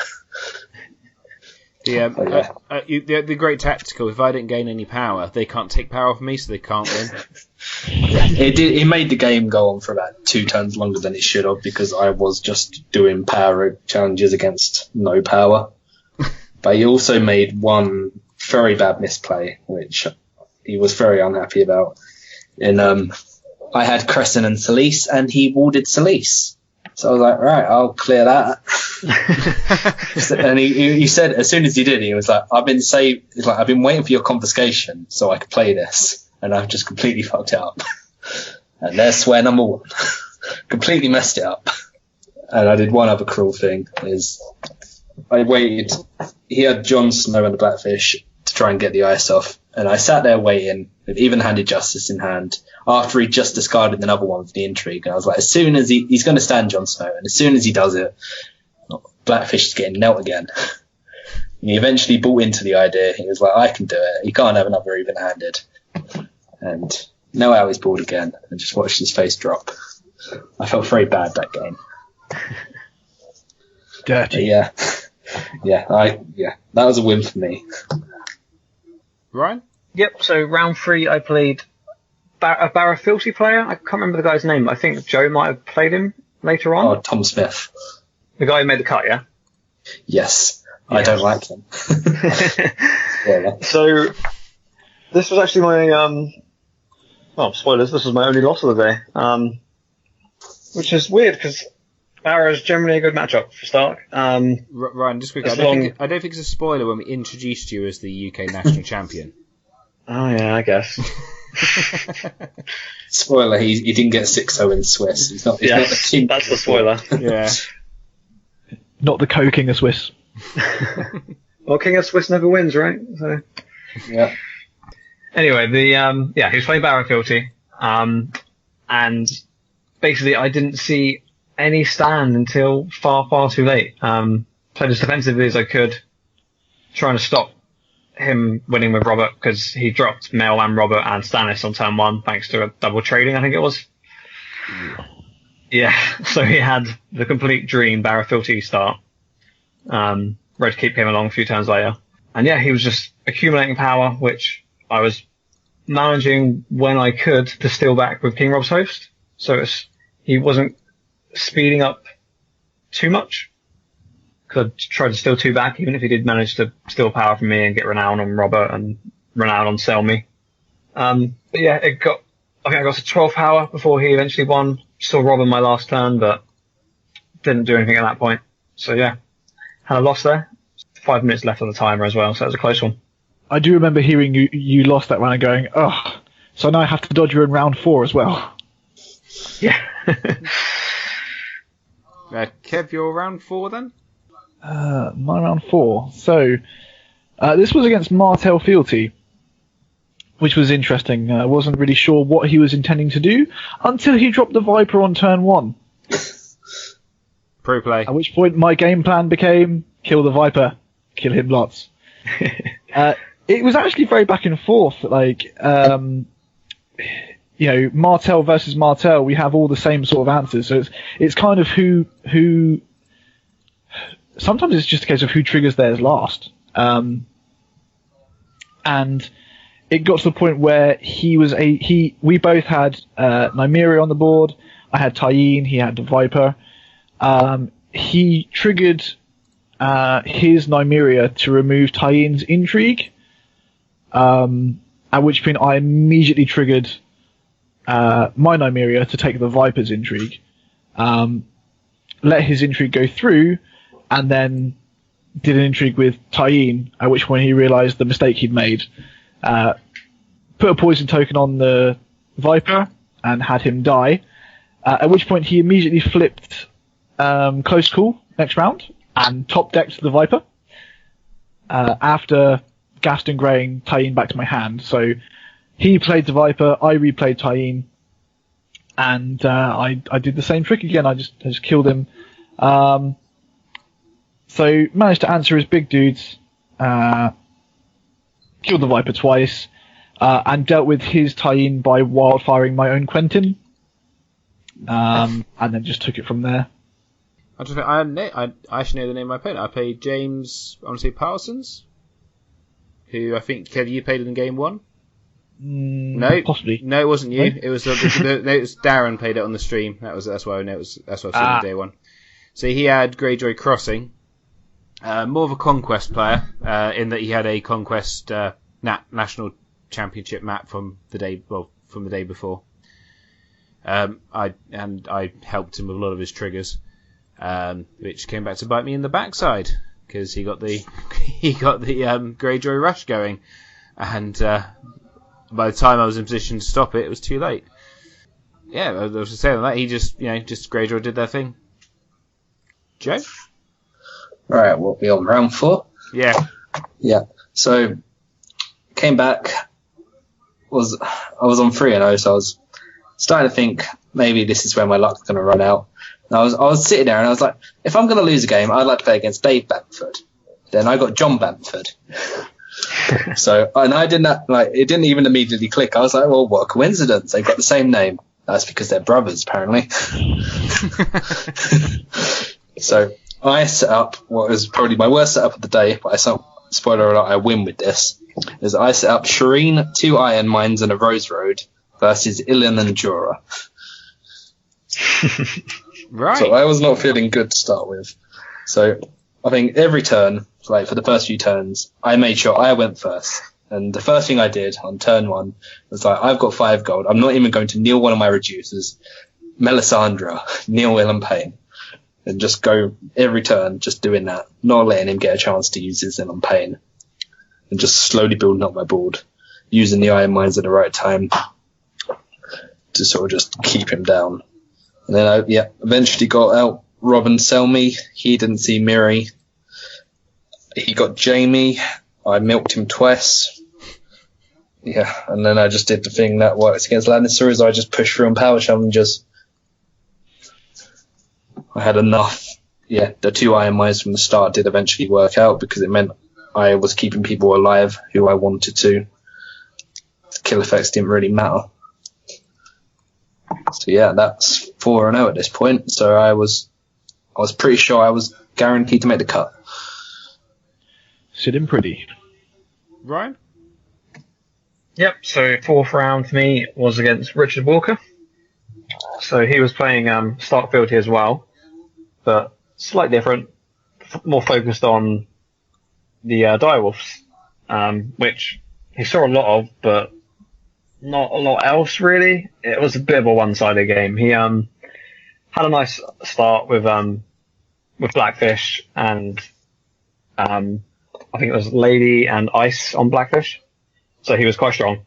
The great tactical, if I didn't gain any power, they can't take power from me, so they can't win. It made the game go on for about 2 turns longer than it should have because I was just doing power challenges against no power. But he also made one very bad misplay, which he was very unhappy about. And I had Crescent and Celise, and he warded Celise. So I was like, right, I'll clear that. And he said, as soon as he did, he was like, I've been waiting for your confiscation so I could play this. And I've just completely fucked it up. And there's swear number 1. Completely messed it up. And I did one other cruel thing, is I waited. He had Jon Snow and the Blackfish to try and get the Ice off. And I sat there waiting with even-handed Justice in hand after he just discarded another one with the intrigue. And I was like, as soon as he's going to stand Jon Snow, and as soon as he does it, Blackfish is getting knelt again. And he eventually bought into the idea. He was like, I can do it. He can't have another even-handed. And now out he's bored again and just watched his face drop. I felt very bad that game. Dirty. That was a win for me. Ryan? Yep, so round 3 I played a Barrafilty player. I can't remember the guy's name. I think Joe might have played him later on. Oh, Tom Smith. The guy who made the cut, yeah? Yes. I don't like him. So, this was actually my, spoilers, this was my only loss of the day. Which is weird, because Barra is generally a good matchup for Stark. Ryan, just quickly, I don't think it's a spoiler when we introduced you as the UK national champion. Oh yeah, I guess. Spoiler, he didn't get 6-0 in Swiss. He's not the king. That's the spoiler. Yeah. Not the co-king of Swiss. Well, King of Swiss never wins, right? So. Yeah. Anyway, he was playing Barrafilty, and basically I didn't see any stand until far, far too late. Played as defensively as I could, trying to stop him winning with Robert, because he dropped Mailman, Robert, and Stannis on turn 1 thanks to a double trading, I think it was. Yeah, so he had the complete dream Barrafilty start. Red keep came along a few turns later. And yeah, he was just accumulating power, which I was managing when I could to steal back with King Rob's Host. So he wasn't speeding up too much. Because I tried to steal 2 back, even if he did manage to steal power from me and get renown on Robert and renown on Selmy. But yeah, I think I got to 12 power before he eventually won. Saw Robin my last turn, but didn't do anything at that point. So yeah, had a loss there. 5 minutes left on the timer as well, so that was a close one. I do remember hearing you lost that round and going, oh, so now I have to dodge you in round 4 as well. Yeah. Kev, your round 4 then? My round 4. So, this was against Martel Fealty, which was interesting. I wasn't really sure what he was intending to do until he dropped the Viper on turn 1. Pro play. At which point my game plan became, kill the Viper, kill him lots. It was actually very back and forth. Martel versus Martel, we have all the same sort of answers. So it's kind of who. Sometimes it's just a case of who triggers theirs last. And it got to the point where we both had Nymeria on the board. I had Tyene, he had the Viper. He triggered his Nymeria to remove Tyene's intrigue. At which point I immediately triggered my Nymeria to take the Viper's intrigue. Let his intrigue go through, and then did an intrigue with Tyene, at which point he realised the mistake he'd made. Put a poison token on the Viper, and had him die. At which point he immediately flipped Close Call next round, and top-decked the Viper. After Gaston Graying Tyene back to my hand. So he played the Viper, I replayed Tyene, and I did the same trick again. I just killed him. So managed to answer his big dudes, killed the Viper twice, and dealt with his Tyene by wildfiring my own Quentin, and then just took it from there. I actually know the name of my opponent. I played James, I want to say Parsons, who I think, Kev, you played in game 1? No, possibly. No, it wasn't you. No? It was it was Darren played it on the stream. That's why I know that's why I've seen it day 1. So he had Greyjoy Crossing, more of a conquest player, in that he had a conquest national championship map from the day before. I helped him with a lot of his triggers, which came back to bite me in the backside, because he got the Greyjoy rush going, and by the time I was in position to stop it, it was too late. Yeah, I was saying that he just Greyjoy did their thing. Joe? Right, what we on round 4? Yeah. Yeah. So came back. I was on 3-0, so I was starting to think maybe this is where my luck's going to run out. And I was sitting there and I was like, if I'm going to lose a game, I'd like to play against Dave Bamford. Then I got John Bamford. So, and I didn't it didn't even immediately click. I was like, well, what a coincidence. They've got the same name. That's because they're brothers, apparently. So I set up what was probably my worst setup of the day, but spoiler alert, I win with this. Is I set up Shireen, 2 Iron Mines and a Rose Road versus Ilan and Jorah. Right. So I was not feeling good to start with. So I think every turn, like for the first few turns, I made sure I went first. And the first thing I did on turn 1 was like, I've got 5 gold. I'm not even going to kneel one of my reducers. Melisandre, kneel Ilan Payne. And just go every turn just doing that. Not letting him get a chance to use his Ilan Payne. And just slowly building up my board. Using the Iron Mines at the right time to sort of just keep him down. And then I eventually got out Robin Selmy. He didn't see Miri. He got Jamie. I milked him twice. Yeah, and then I just did the thing that works against Lannister, is I just pushed through on power challenges. I had enough. Yeah, the 2 Iron Mines from the start did eventually work out because it meant I was keeping people alive who I wanted to. The kill effects didn't really matter. So yeah, that's 4-0 at this point. So I was pretty sure I was guaranteed to make the cut. Sitting pretty. Ryan? Yep, so 4th round for me was against Richard Walker. So he was playing Stark Fealty as well, but slightly different, more focused on the direwolves, which he saw a lot of, but not a lot else really. It was a bit of a one-sided game. He had a nice start with Blackfish and I think it was Lady and Ice on Blackfish, so he was quite strong.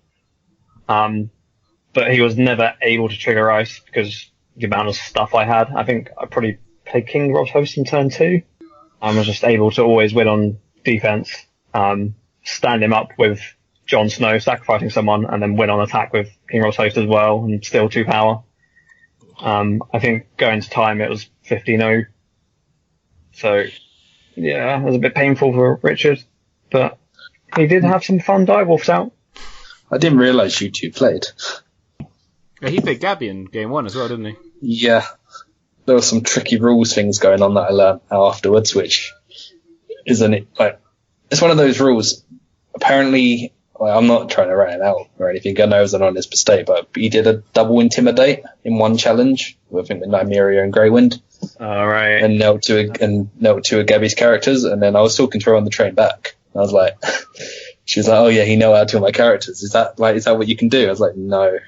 But he was never able to trigger Ice because the amount of stuff I had. I think I probably played King Rob's Host in turn 2. I was just able to always win on defense, stand him up with Jon Snow sacrificing someone, and then win on attack with King Rob's Host as well, and still 2 power. I think going to time it was 15-0. So yeah, it was a bit painful for Richard, but he did have some fun direwolves out. I didn't realise you two played. Yeah, he played Gabby in game 1 as well, didn't he? Yeah. There were some tricky rules things going on that I learned afterwards, which isn't it like it's one of those rules. Apparently, well, I'm not trying to write it out or anything. I know it was an honest mistake, but he did a double intimidate in one challenge with Nymeria and Greywind. All right. And knelt two of Gabby's characters, and then I was talking to her on the train back. I was like, she was like, "Oh yeah, he knelt out 2 of my characters. Is that what you can do?" I was like, "No,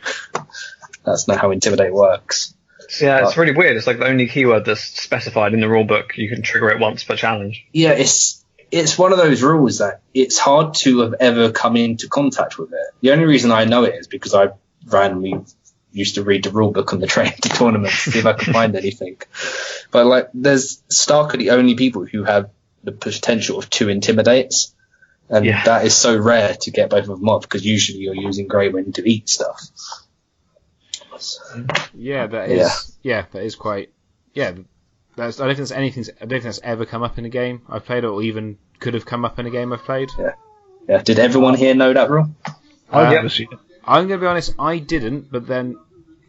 that's not how intimidate works." Yeah, it's really weird. It's like the only keyword that's specified in the rulebook. You can trigger it once per challenge. Yeah, it's one of those rules that it's hard to have ever come into contact with it. The only reason I know it is because I randomly used to read the rulebook on the train to tournaments to see if I could find anything. But like, Stark are the only people who have the potential of 2 intimidates, and that is so rare to get both of them off because usually you're using Greywind to eat stuff. Yeah, that is. Yeah, that is quite. Yeah, I don't think that's ever come up in a game I've played, or even could have come up in a game I've played. Yeah. Did everyone here know that rule? I've never seen it. I'm going to be honest, I didn't, but then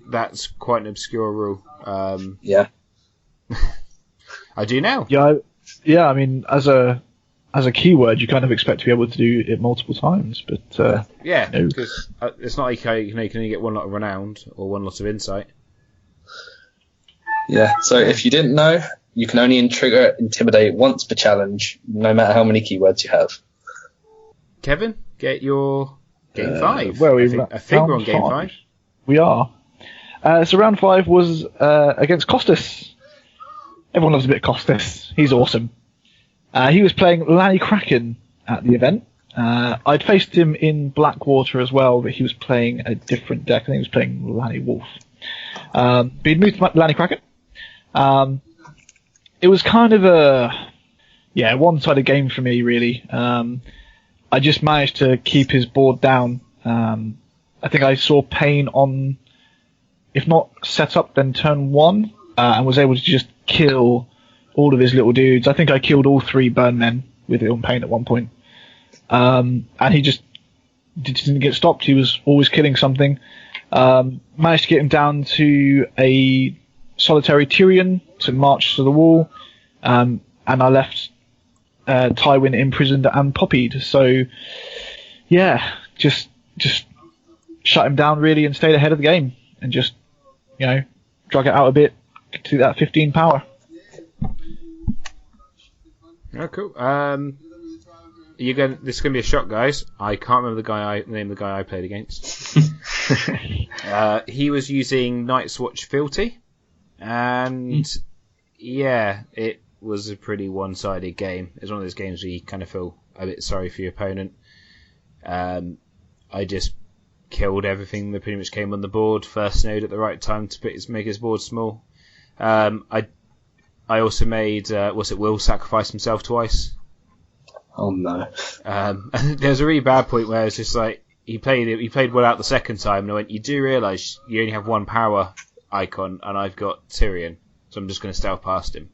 that's quite an obscure rule. Yeah. I do now. Yeah. I mean, as a keyword, you kind of expect to be able to do it multiple times, but yeah, no. because it's not like you can only get 1 lot of renowned or 1 lot of insight. Yeah. So if you didn't know, you can only trigger intimidate once per challenge, no matter how many keywords you have. Kevin, get your game 5. Where are we? I think we're on game 5. We are. So round 5 was against Costas. Everyone loves a bit of Costas. He's awesome. He was playing Lanny Kraken at the event. I'd faced him in Blackwater as well, but he was playing a different deck. I think he was playing Lanny Wolf. But he'd moved to Lanny Kraken. It was kind of a one-sided game for me, really. I just managed to keep his board down. I think I saw Payne on, if not set up, then turn 1, and was able to just kill all of his little dudes. I think I killed all 3 Bannermen with it on Payne at one point. And he just didn't get stopped. He was always killing something. Managed to get him down to a solitary Tyrion to march to the wall, and I left Tywin imprisoned and poppied. So, yeah, just shut him down really and stayed ahead of the game and just, drag it out a bit to that 15 power. Oh, cool. This is going to be a shock, guys. I can't remember the name of the guy I played against. He was using Night's Watch Fealty, and yeah, it was a pretty one-sided game. It's one of those games where you kind of feel a bit sorry for your opponent. I just killed everything that pretty much came on the board. First node at the right time to make his board small. I also made Will sacrifice himself twice. Oh no. There's a really bad point where it's just like he played well out the second time, and I went, you do realise you only have one power icon, and I've got Tyrion, so I'm just going to stealth past him.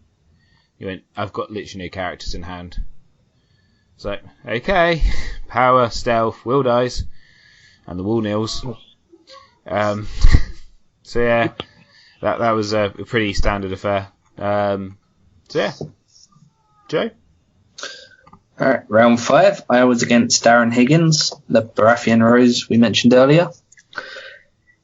He went, I've got literally no characters in hand. It's like, okay, power, stealth, Will dies, and the wall kneels. So yeah, that was a pretty standard affair. So yeah, Joe? Alright, round 5. I was against Darren Higgins, the Baratheon Rose we mentioned earlier.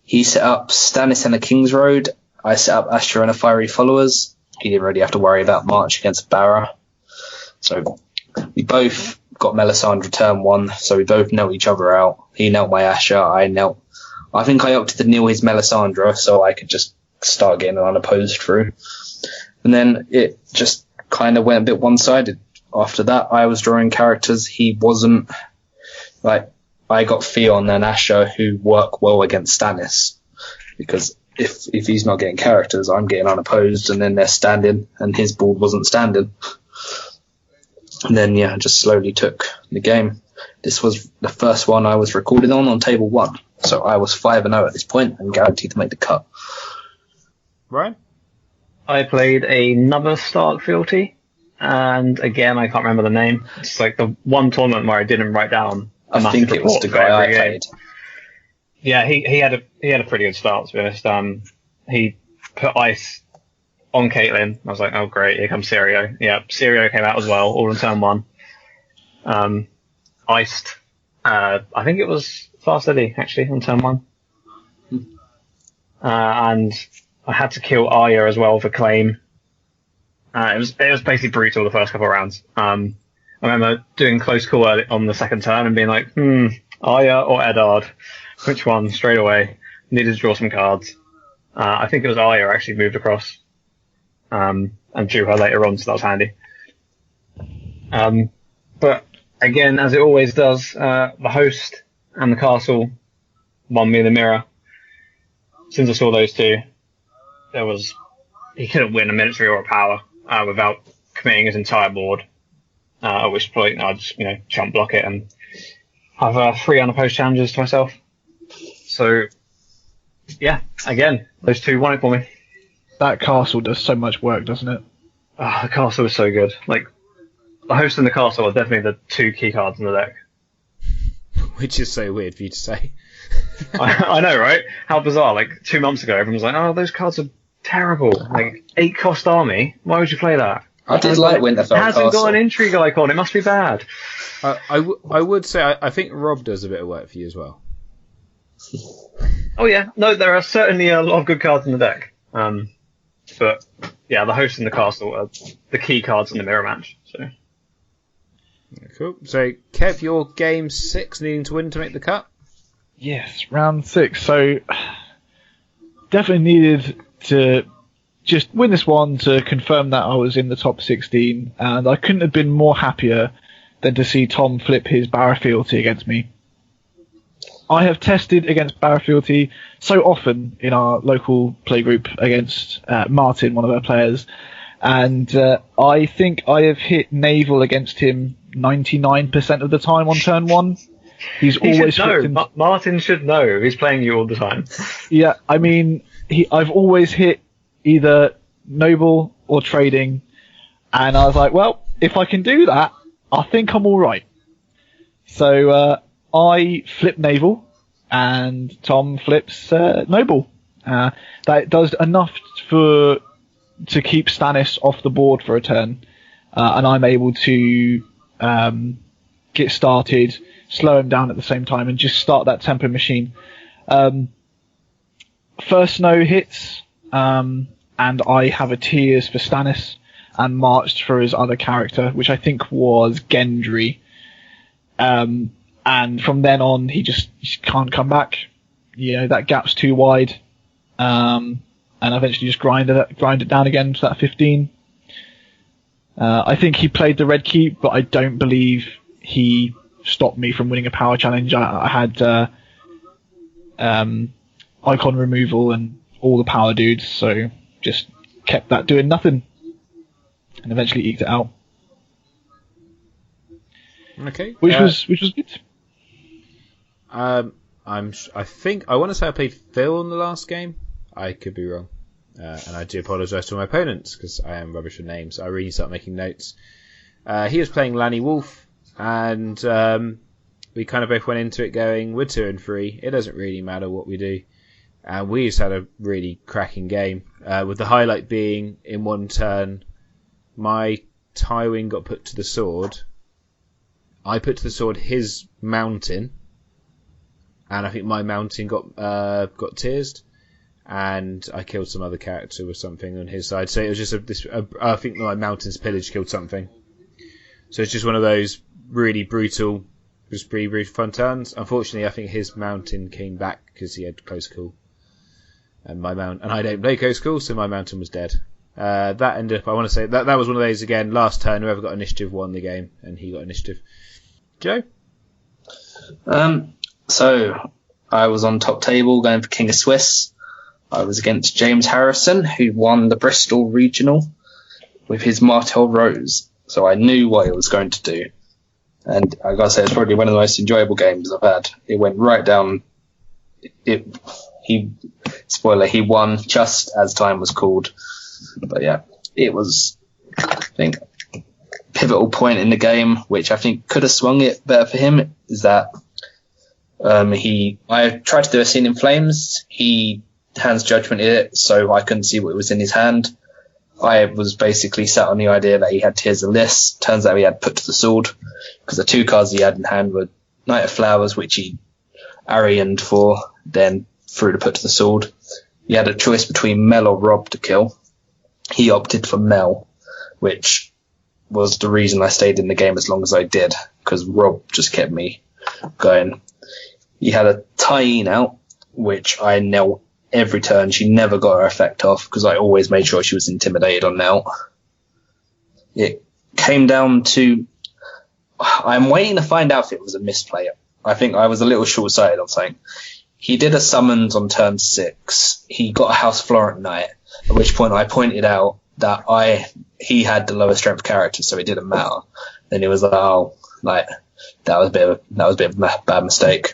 He set up Stannis and the King's Road. I set up Asher and the Fiery Followers. He didn't really have to worry about March against Barra. So we both got Melisandre turn 1, so we both knelt each other out. He knelt my Asher, I think I opted to kneel his Melisandre so I could just start getting unopposed through. And then it just kind of went a bit one-sided. After that, I was drawing characters. He wasn't. Like, I got Theon and Asher who work well against Stannis. Because if he's not getting characters, I'm getting unopposed, and then they're standing, and his board wasn't standing. And then, yeah, I just slowly took the game. This was the first one I was recorded on table 1. So I was 5-0 at this point and guaranteed to make the cut. Ryan? I played another Stark Fealty, and again, I can't remember the name. It's like the one tournament where I didn't write down a I think it was the guy I played. Yeah, he had a pretty good start, to be honest. He put ice on Caitlyn. I was like, oh great, here comes Syrio. Yeah, Syrio came out as well, all in turn 1. Iced, I think it was Fast Eddie, actually, on turn 1. And I had to kill Arya as well for claim. It was basically brutal the first couple of rounds. I remember doing close call early on the second turn and being like, Arya or Eddard? Which one? Straight away. Needed to draw some cards. I think it was Arya actually moved across. And drew her later on, so that was handy. But again, as it always does, the host and the castle won me the mirror. Since I saw those two, he couldn't win a military or a power without committing his entire board. At which point I just chump block it and have 3 unopposed challenges to myself. So yeah, again, those two won it for me. That castle does so much work, doesn't it? Oh, the castle is so good. Like, the host and the castle are definitely the 2 key cards in the deck. Which is so weird for you to say. I know, right? How bizarre. Like, 2 months ago, everyone was like, oh, those cards are terrible. Like, 8 cost army? Why would you play that? I did like Winterfell It hasn't Castle. got an intrigue icon. It must be bad. I would say I think Rob does a bit of work for you as well. Oh, yeah. No, there are certainly a lot of good cards in the deck. But, yeah, the host and the castle are the key cards in the mirror match. So. Yeah, cool. So, Kev, your game 6 needing to win to make the cut? Yes, round 6. So, definitely needed to just win this one to confirm that I was in the top 16, and I couldn't have been more happier than to see Tom flip his Barafealty against me. I have tested against Barafealty so often in our local playgroup against Martin, one of our players, and I think I have hit naval against him 99% of the time on turn 1. He's always should know. Martin should know. He's playing you all the time. Yeah, I mean, I've always hit either noble or trading, and I was like, well, if I can do that, I think I'm all right. So I flipped naval and Tom flips Noble. That does enough to keep Stannis off the board for a turn, and I'm able to get started, slow him down at the same time, and just start that tempo machine. First snow hits, and I have a tears for Stannis and marched for his other character, which I think was Gendry. And from then on, he just can't come back. That gap's too wide. And eventually just grind it down again to that 15. I think he played the red keep, but I don't believe he stopped me from winning a power challenge. I had icon removal and all the power dudes, so just kept that doing nothing, and eventually eked it out. Okay, which was good. I think I want to say I played Phil in the last game. I could be wrong, and I do apologise to my opponents because I am rubbish with names. I really need to start making notes. He was playing Lanny Wolf, and we kind of both went into it going, we're 2 and 3. It doesn't really matter what we do. And we just had a really cracking game, with the highlight being in one turn, my Tywin got put to the sword. I put to the sword his mountain, and I think my mountain got tearsed, and I killed some other character with something on his side. So it was just I think my mountain's pillage killed something. So it's just one of those really brutal fun turns. Unfortunately, I think his mountain came back because he had close call. And I don't play close call, so my mountain was dead. That ended up, I want to say, that was one of those, again, last turn, whoever got initiative won the game, and he got initiative. Joe? So, I was on top table going for King of Swiss. I was against James Harrison, who won the Bristol Regional with his Martel Rose. So I knew what he was going to do. And I gotta say, it's probably one of the most enjoyable games I've had. It went right down. He won just as time was called. But yeah, it was, I think, a pivotal point in the game, which I think could have swung it better for him, is that I tried to do a scene in flames. He hands judgment in it, so I couldn't see what was in his hand. I was basically sat on the idea that he had Tears of Lys. Turns out he had Put to the Sword, because the 2 cards he had in hand were Knight of Flowers, which he Arianed for, then threw to Put to the Sword. He had a choice between Mel or Rob to kill. He opted for Mel, which was the reason I stayed in the game as long as I did, because Rob just kept me going. He had a Tyene out, which I knelt every turn. She never got her effect off, because I always made sure she was intimidated on knelt. It came down to, I'm waiting to find out if it was a misplay. I think I was a little short-sighted on something. He did a summons on turn 6. He got a House Florent Knight, at which point I pointed out that he had the lower strength character, so it didn't matter. Then it was like, that was a bit of a bad mistake.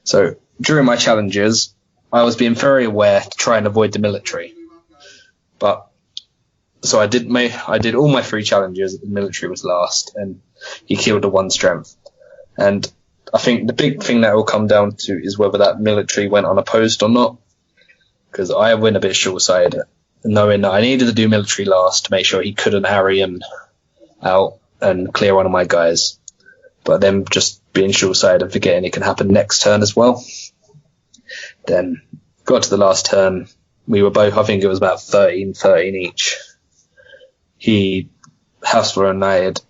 So during my challenges, I was being very aware to try and avoid the military. So I did all my 3 challenges. The military was last, and he killed the 1 strength. And I think the big thing that will come down to is whether that military went unopposed or not. Because I went a bit short-sighted, knowing that I needed to do military last to make sure he couldn't Arian out and clear one of my guys. But then just being short-sighted and forgetting it can happen next turn as well. Then got to the last turn. We were both, I think it was about 13 each. He House Florent Knight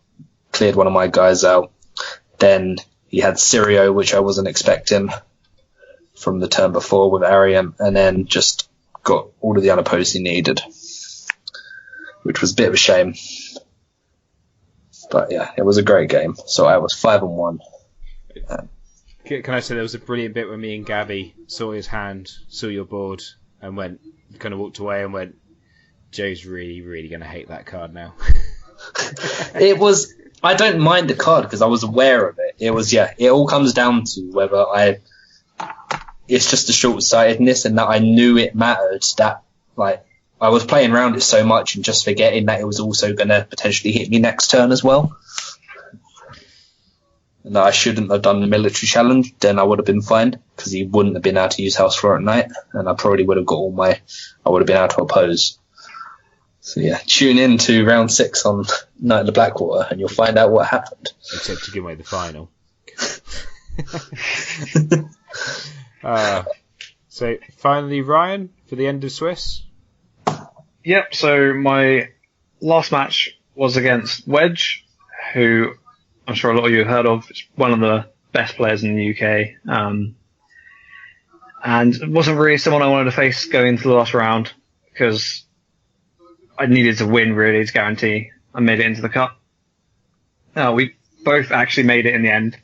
cleared one of my guys out. Then he had Sirio, which I wasn't expecting from the turn before with Arian, and then just got all of the unopposed he needed, which was a bit of a shame. But yeah, it was a great game. So I was 5-1. Can I say there was a brilliant bit where me and Gabby saw his hand, saw your board, and kind of walked away and went, Joe's really, really going to hate that card now. I don't mind the card because I was aware of it. It all comes down to whether it's just a short-sightedness and that I knew it mattered, that like I was playing around it so much and just forgetting that it was also going to potentially hit me next turn as well. and that I shouldn't have done the military challenge, then I would have been fine, because he wouldn't have been able to use House Floor at night, and I probably would have got I would have been able to oppose. So yeah, tune in to round 6 on Night of the Blackwater, and you'll find out what happened. Except to give away the final. So finally, Ryan, for the end of Swiss. Yep, so my last match was against Wedge, who I'm sure a lot of you have heard of. It's one of the best players in the UK. And it wasn't really someone I wanted to face going into the last round, because I needed to win, really, to guarantee I made it into the cup. We both actually made it in the end.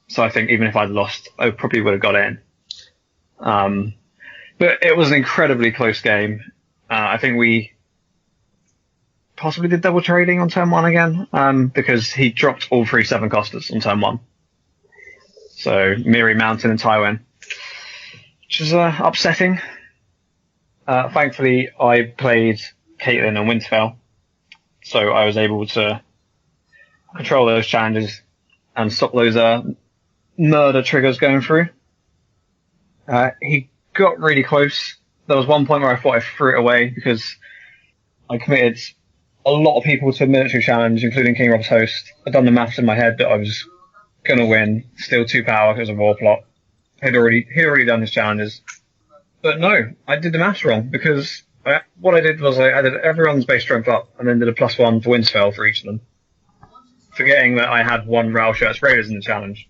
So I think even if I'd lost, I probably would have got in. But it was an incredibly close game. I think we possibly did double trading on turn 1 again, because he dropped all 3 7 costers on turn 1. So Miri, Mountain and Tywin, which is upsetting. Thankfully, I played Caitlyn and Winterfell, so I was able to control those challenges and stop those murder triggers going through. He got really close. There was one point where I thought I threw it away because I committed a lot of people to a military challenge, including King Rob's host. I'd done the maths in my head that I was going to win, still 2 power because of war plot. He'd already done his challenges. But no, I did the maths wrong, because what I did was I did everyone's base strength up and then did a +1 for Winterfell for each of them, forgetting that I had 1 Rail Shirts Raiders in the challenge,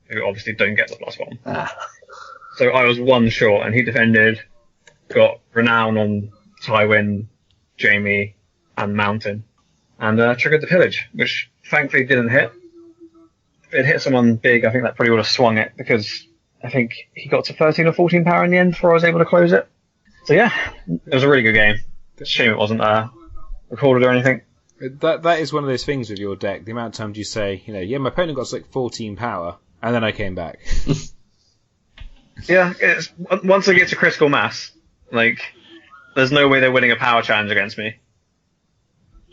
who obviously don't get the +1. So I was 1 short, and he defended, got Renown on Tywin, Jaime, and Mountain, and triggered the pillage, which thankfully didn't hit. If it hit someone big, I think that probably would have swung it, because I think he got to 13 or 14 power in the end before I was able to close it. So yeah, it was a really good game. Shame it wasn't recorded or anything. That is one of those things with your deck. The amount of times you say, yeah, my opponent got like 14 power, and then I came back. Yeah, once I get to critical mass, there's no way they're winning a power challenge against me.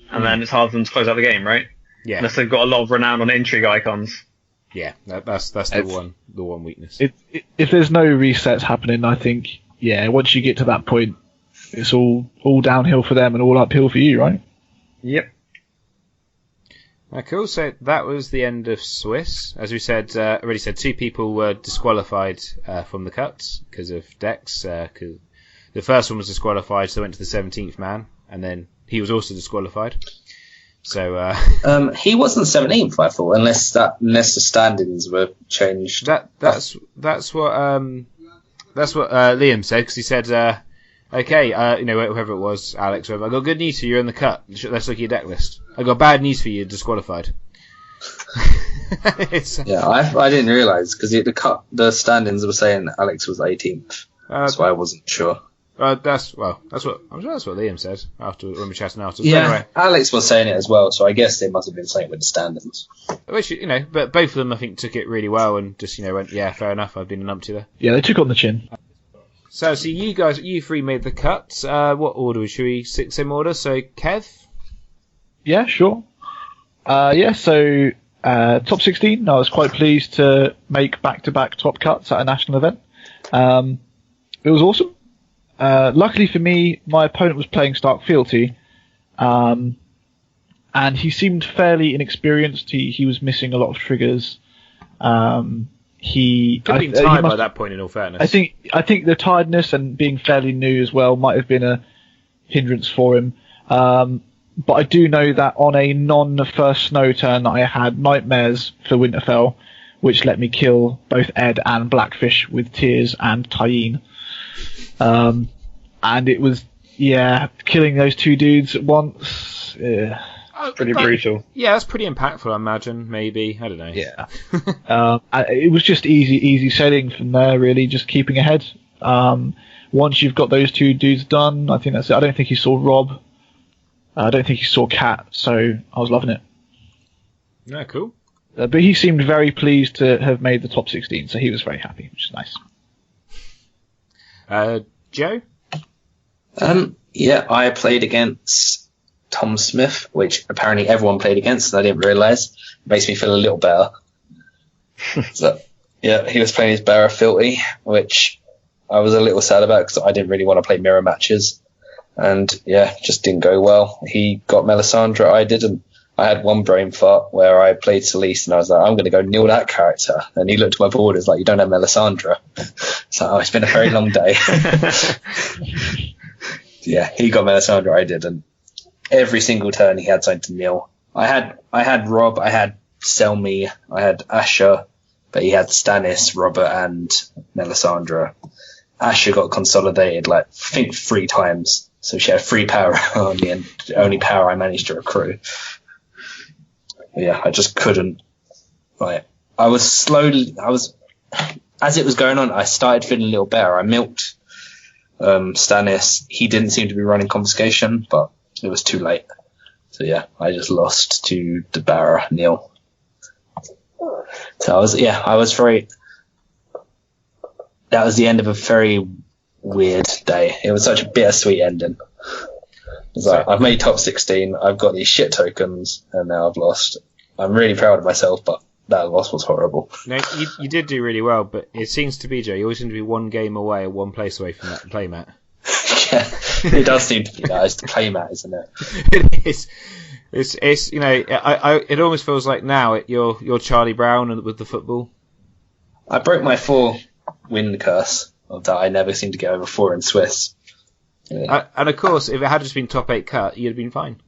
And then it's hard for them to close out the game, right? Yeah. Unless they've got a lot of renown on intrigue icons. Yeah, that's the one weakness. If there's no resets happening, I think, once you get to that point, it's all downhill for them and all uphill for you, right? Yep. Cool. So that was the end of Swiss. As we said, already said, 2 people were disqualified from the cuts because of decks. Cause the first one was disqualified, so went to the 17th man, and then he was also disqualified. So he wasn't 17th, I thought, unless the standings were changed. That's what Liam said, because he said, okay, whoever it was, Alex, whoever, I got good news for you, you're in the cut. Let's look at your deck list. I got bad news for you, you're disqualified. I didn't realise, because the standings were saying Alex was 18th, so I wasn't sure. That's what Liam said after when we chatted after. Yeah, anyway, Alex was saying it as well, so I guess they must have been saying it with the standings. Which, but both of them I think took it really well and just went, yeah, fair enough, I've been an umpty there. Yeah, they took on the chin. So you 3 made the cut. What order should we? 6 order. So Kev. Yeah, sure. So top 16. I was quite pleased to make back-to-back top cuts at a national event. It was awesome. Luckily for me, my opponent was playing Stark Fealty, and he seemed fairly inexperienced. He was missing a lot of triggers. He could have been tired by that point, in all fairness. I think the tiredness and being fairly new as well might have been a hindrance for him. But I do know that on a non-first snow turn, I had Nightmares for Winterfell, which let me kill both Ed and Blackfish with Tears and Tyene. And it was, killing those 2 dudes at once. Pretty brutal. Yeah, that's pretty impactful, I imagine, maybe. I don't know. Yeah. It was just easy sailing from there, really, just keeping ahead. Once you've got those 2 dudes done, I think that's it. I don't think he saw Rob. I don't think he saw Cat, so I was loving it. Yeah, cool. But he seemed very pleased to have made the top 16, so he was very happy, which is nice. Joe? I played against Tom Smith, which apparently everyone played against, and I didn't realise. makes me feel a little better. So, yeah, he was playing his bearer Filthy, which I was a little sad about because I didn't really want to play mirror matches. And yeah, just didn't go well. He got Melisandre, I didn't. I had one brain fart where I played Celeste and I was like, I'm going to go kneel that character. And he looked at my board and was like, you don't have Melisandre. So it's been a very long day. Yeah, he got Melisandre, I didn't. Every single turn he had something to kneel. I had Rob, I had Selmy, I had Asher, but he had Stannis, Robert, and Melisandre. Asher got consolidated, I think 3 times. So she had 3 power on me, and the only power I managed to recruit. Yeah, I just couldn't. As it was going on, I started feeling a little better. I milked Stannis. He didn't seem to be running confiscation, but it was too late. So yeah, I just lost to the Barra Neil. So that was the end of a very weird day. It was such a bittersweet ending. It's like, I've made top 16, I've got these shit tokens, and now I've lost. I'm really proud of myself, but that loss was horrible. No, you did do really well, but it seems to be, Joe, you always seem to be one game away or one place away from that playmat. Yeah, it does seem to be that. It's the playmat, isn't it? It is. It's it almost feels like now you're Charlie Brown with the football. I broke my 4-win curse of that. I never seem to get over 4 in Swiss. Yeah. And of course, if it had just been top 8 cut, you'd have been fine.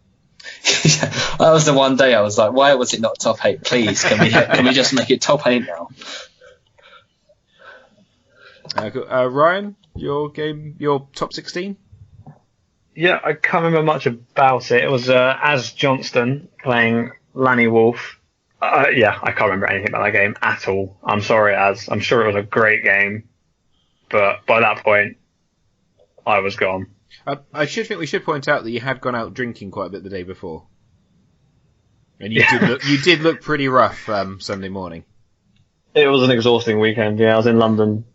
Yeah, that was the one day I was like, why was it not top 8? Please, can we just make it top 8 now? Ryan, your top 16? Yeah, I can't remember much about it. It was Az Johnston playing Lanny Wolf. I can't remember anything about that game at all. I'm sorry, Az. I'm sure it was a great game, but by that point, I was gone. I should think we should point out that you had gone out drinking quite a bit the day before, and you did look pretty rough Sunday morning. It was an exhausting weekend. Yeah, I was in London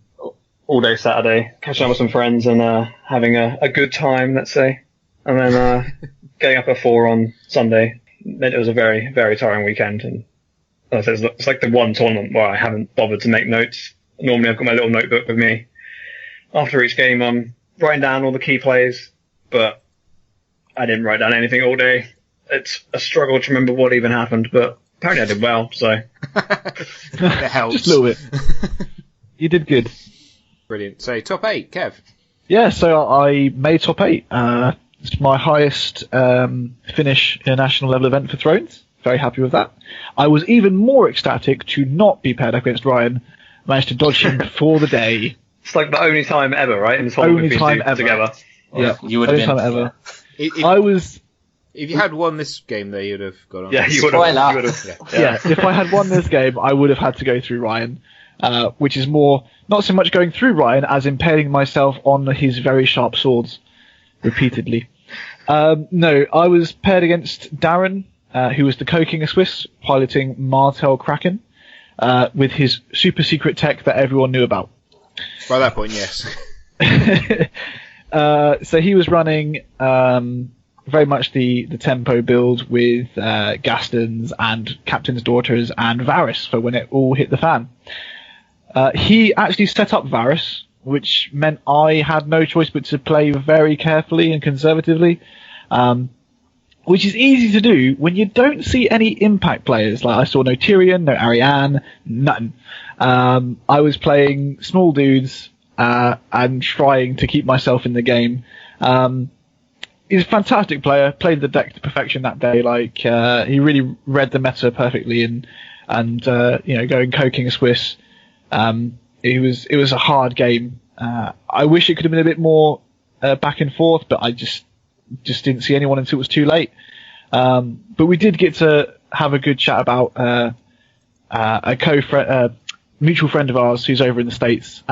all day Saturday, catching up with some friends and having a good time, let's say, and then getting up at 4 on Sunday. It was a very, very tiring weekend, and as I said, it's like the one tournament where I haven't bothered to make notes. Normally, I've got my little notebook with me. After each game, I'm writing down all the key plays, but I didn't write down anything all day. It's a struggle to remember what even happened, but apparently I did well, so. It helps. Just a little bit. You did good. Brilliant. So, top 8, Kev. Yeah, so I made top 8. It's my highest finish in a national level event for Thrones. Very happy with that. I was even more ecstatic to not be paired up against Ryan. Managed to dodge him for the day. It's like the only time ever, right? In this whole only time ever together. Yeah, you would have been. Time ever. If you had won this game, though, you'd have gone on. Yeah, you would have. Yeah, if I had won this game, I would have had to go through Ryan, which is more not so much going through Ryan as impaling myself on his very sharp swords repeatedly. No, I was paired against Darren, who was the Co-King of Swiss, piloting Martel Kraken, with his super secret tech that everyone knew about. By that point, yes. So he was running very much the tempo build with Gastons and Captain's Daughters and Varys for when it all hit the fan. He actually set up Varys, which meant I had no choice but to play very carefully and conservatively, which is easy to do when you don't see any impact players. Like I saw no Tyrion, no Arianne, nothing. I was playing small dudes and trying to keep myself in the game. He's a fantastic player, played the deck to perfection that day. Like he really read the meta perfectly, and going Co-King of Swiss. It was a hard game. I wish it could have been a bit more back and forth, but I just didn't see anyone until it was too late. But we did get to have a good chat about a mutual friend of ours who's over in the States,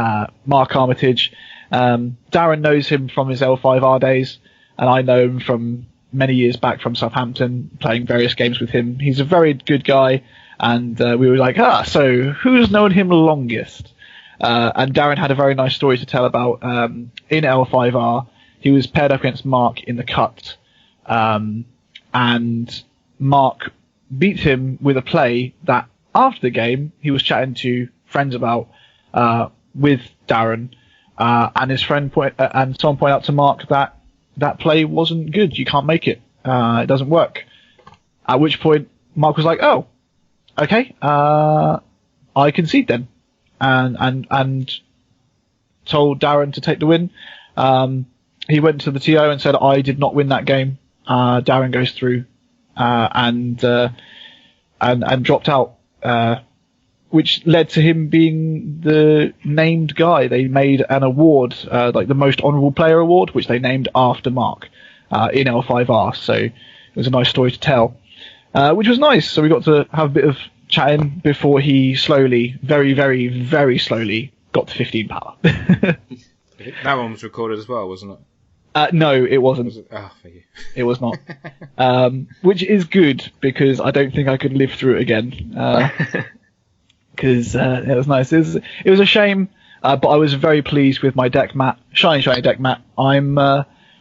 Mark Armitage. Darren knows him from his L5R days, and I know him from many years back from Southampton, playing various games with him. He's a very good guy, and we were like, so who's known him longest? And Darren had a very nice story to tell about in L5R. He was paired up against Mark in the cut, and Mark beat him with a play that after the game he was chatting to friends about with Darren, and his friend and someone pointed out to Mark that play wasn't good. You can't make it. It doesn't work. At which point Mark was like, "Oh, okay, I concede then," and told Darren to take the win. He went to the TO and said, "I did not win that game." Darren goes through and dropped out, which led to him being the named guy. They made an award, like the most honourable player award, which they named after Mark in L5R. So it was a nice story to tell, which was nice. So we got to have a bit of chatting before he slowly, very, very, very slowly got to 15 power. That one was recorded as well, wasn't it? No, it wasn't. Was it? Oh, thank you. It was not. Which is good, because I don't think I could live through it again. Because it was nice. It was a shame, but I was very pleased with my deck mat. Shiny deck mat. I'm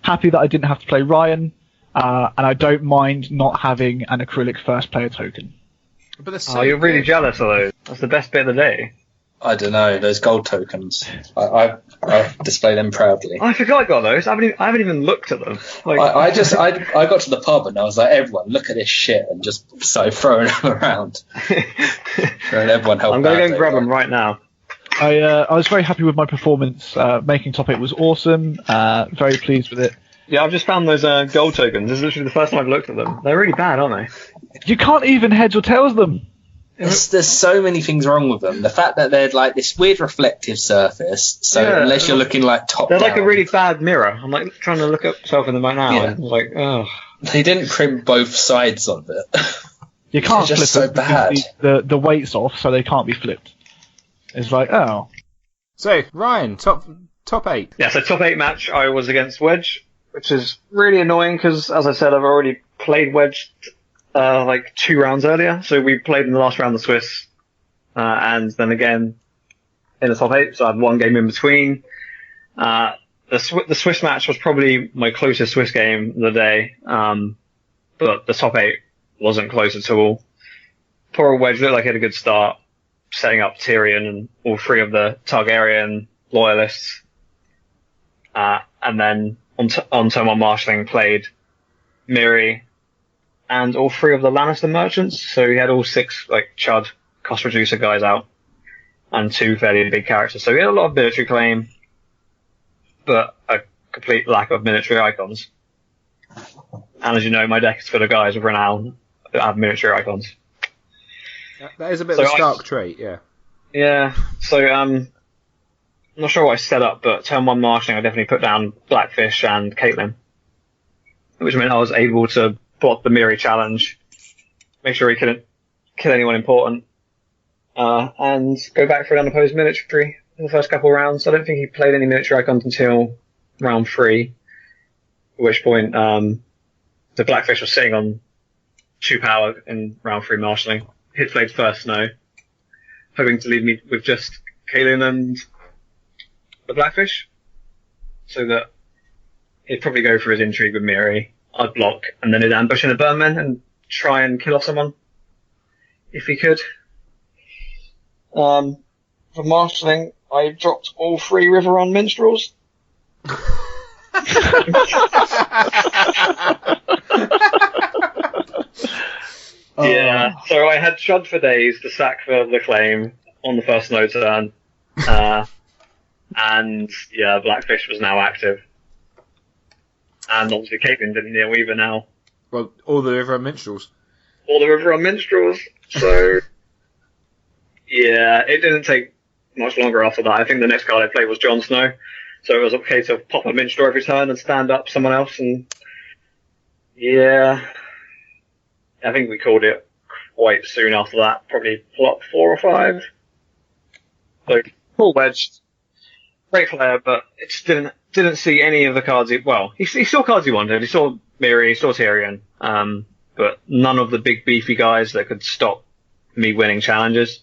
happy that I didn't have to play Ryan, and I don't mind not having an acrylic first player token. But you're really jealous of those. That's the best bit of the day. I don't know, those gold tokens. I display them proudly. I forgot I got those. I haven't even looked at them. Like... I got to the pub and I was like, everyone, look at this shit, and just started throwing them around. And everyone helped. I'm going to go and grab them right now. I was very happy with my performance. Making top 8 was awesome. Very pleased with it. Yeah, I've just found those gold tokens. This is literally the first time I've looked at them. They're really bad, aren't they? You can't even heads or tails them. There's so many things wrong with them. The fact that they're like this weird reflective surface, so unless you're looking like top they're down. like a really bad mirror. I'm like trying to look at myself in them right now, and I'm like, oh. They didn't print both sides of it. You can't They're flip just so it bad. because the weight's off, so they can't be flipped. It's like, oh. So, Ryan, top 8. Yeah, so top 8 match, I was against Wedge, which is really annoying because, as I said, I've already played Wedge like 2 rounds earlier. So we played in the last round the Swiss, and then again in the top 8. So I had 1 game in between. The Swiss match was probably my closest Swiss game of the day, but the top 8 wasn't close at all. Poor Wedge looked like he had a good start, setting up Tyrion and all 3 of the Targaryen loyalists. And then on turn 1 marshalling played Miri and all 3 of the Lannister merchants. So he had all 6 like Chud cost reducer guys out and 2 fairly big characters. So he had a lot of military claim, but a complete lack of military icons. And as you know, my deck is full of guys with renown that have military icons. That is a bit of a stark trait, yeah. Yeah, so I'm not sure what I set up, but turn 1 marshalling, I definitely put down Blackfish and Caitlyn, which meant I was able to block the Miri challenge, make sure he couldn't kill anyone important, and go back for an unopposed military in the first couple of rounds. I don't think he played any military icons until round 3, at which point the Blackfish was sitting on 2 power in round 3 marshalling. Hit played first snow, hoping to leave me with just Kaelin and the Blackfish, so that he'd probably go for his intrigue with Miri. I'd block, and then he'd ambush in a Bannermen and try and kill off someone if he could. For marshalling, I dropped all 3 Riveron minstrels. Yeah, so I had Chud for days to sack for the claim on the first snow turn, and yeah, Blackfish was now active, and obviously Caitlyn didn't kneel either now. Well, all the River Minstrels. All the River Minstrels. So yeah, it didn't take much longer after that. I think the next card I played was Jon Snow, so it was a case of pop a minstrel every turn and stand up someone else, and yeah. I think we called it quite soon after that, probably plot 4 or 5. So, poor Wedge. Great player, but it just didn't see any of the cards he saw cards he wanted. He saw Miri, he saw Tyrion, but none of the big beefy guys that could stop me winning challenges.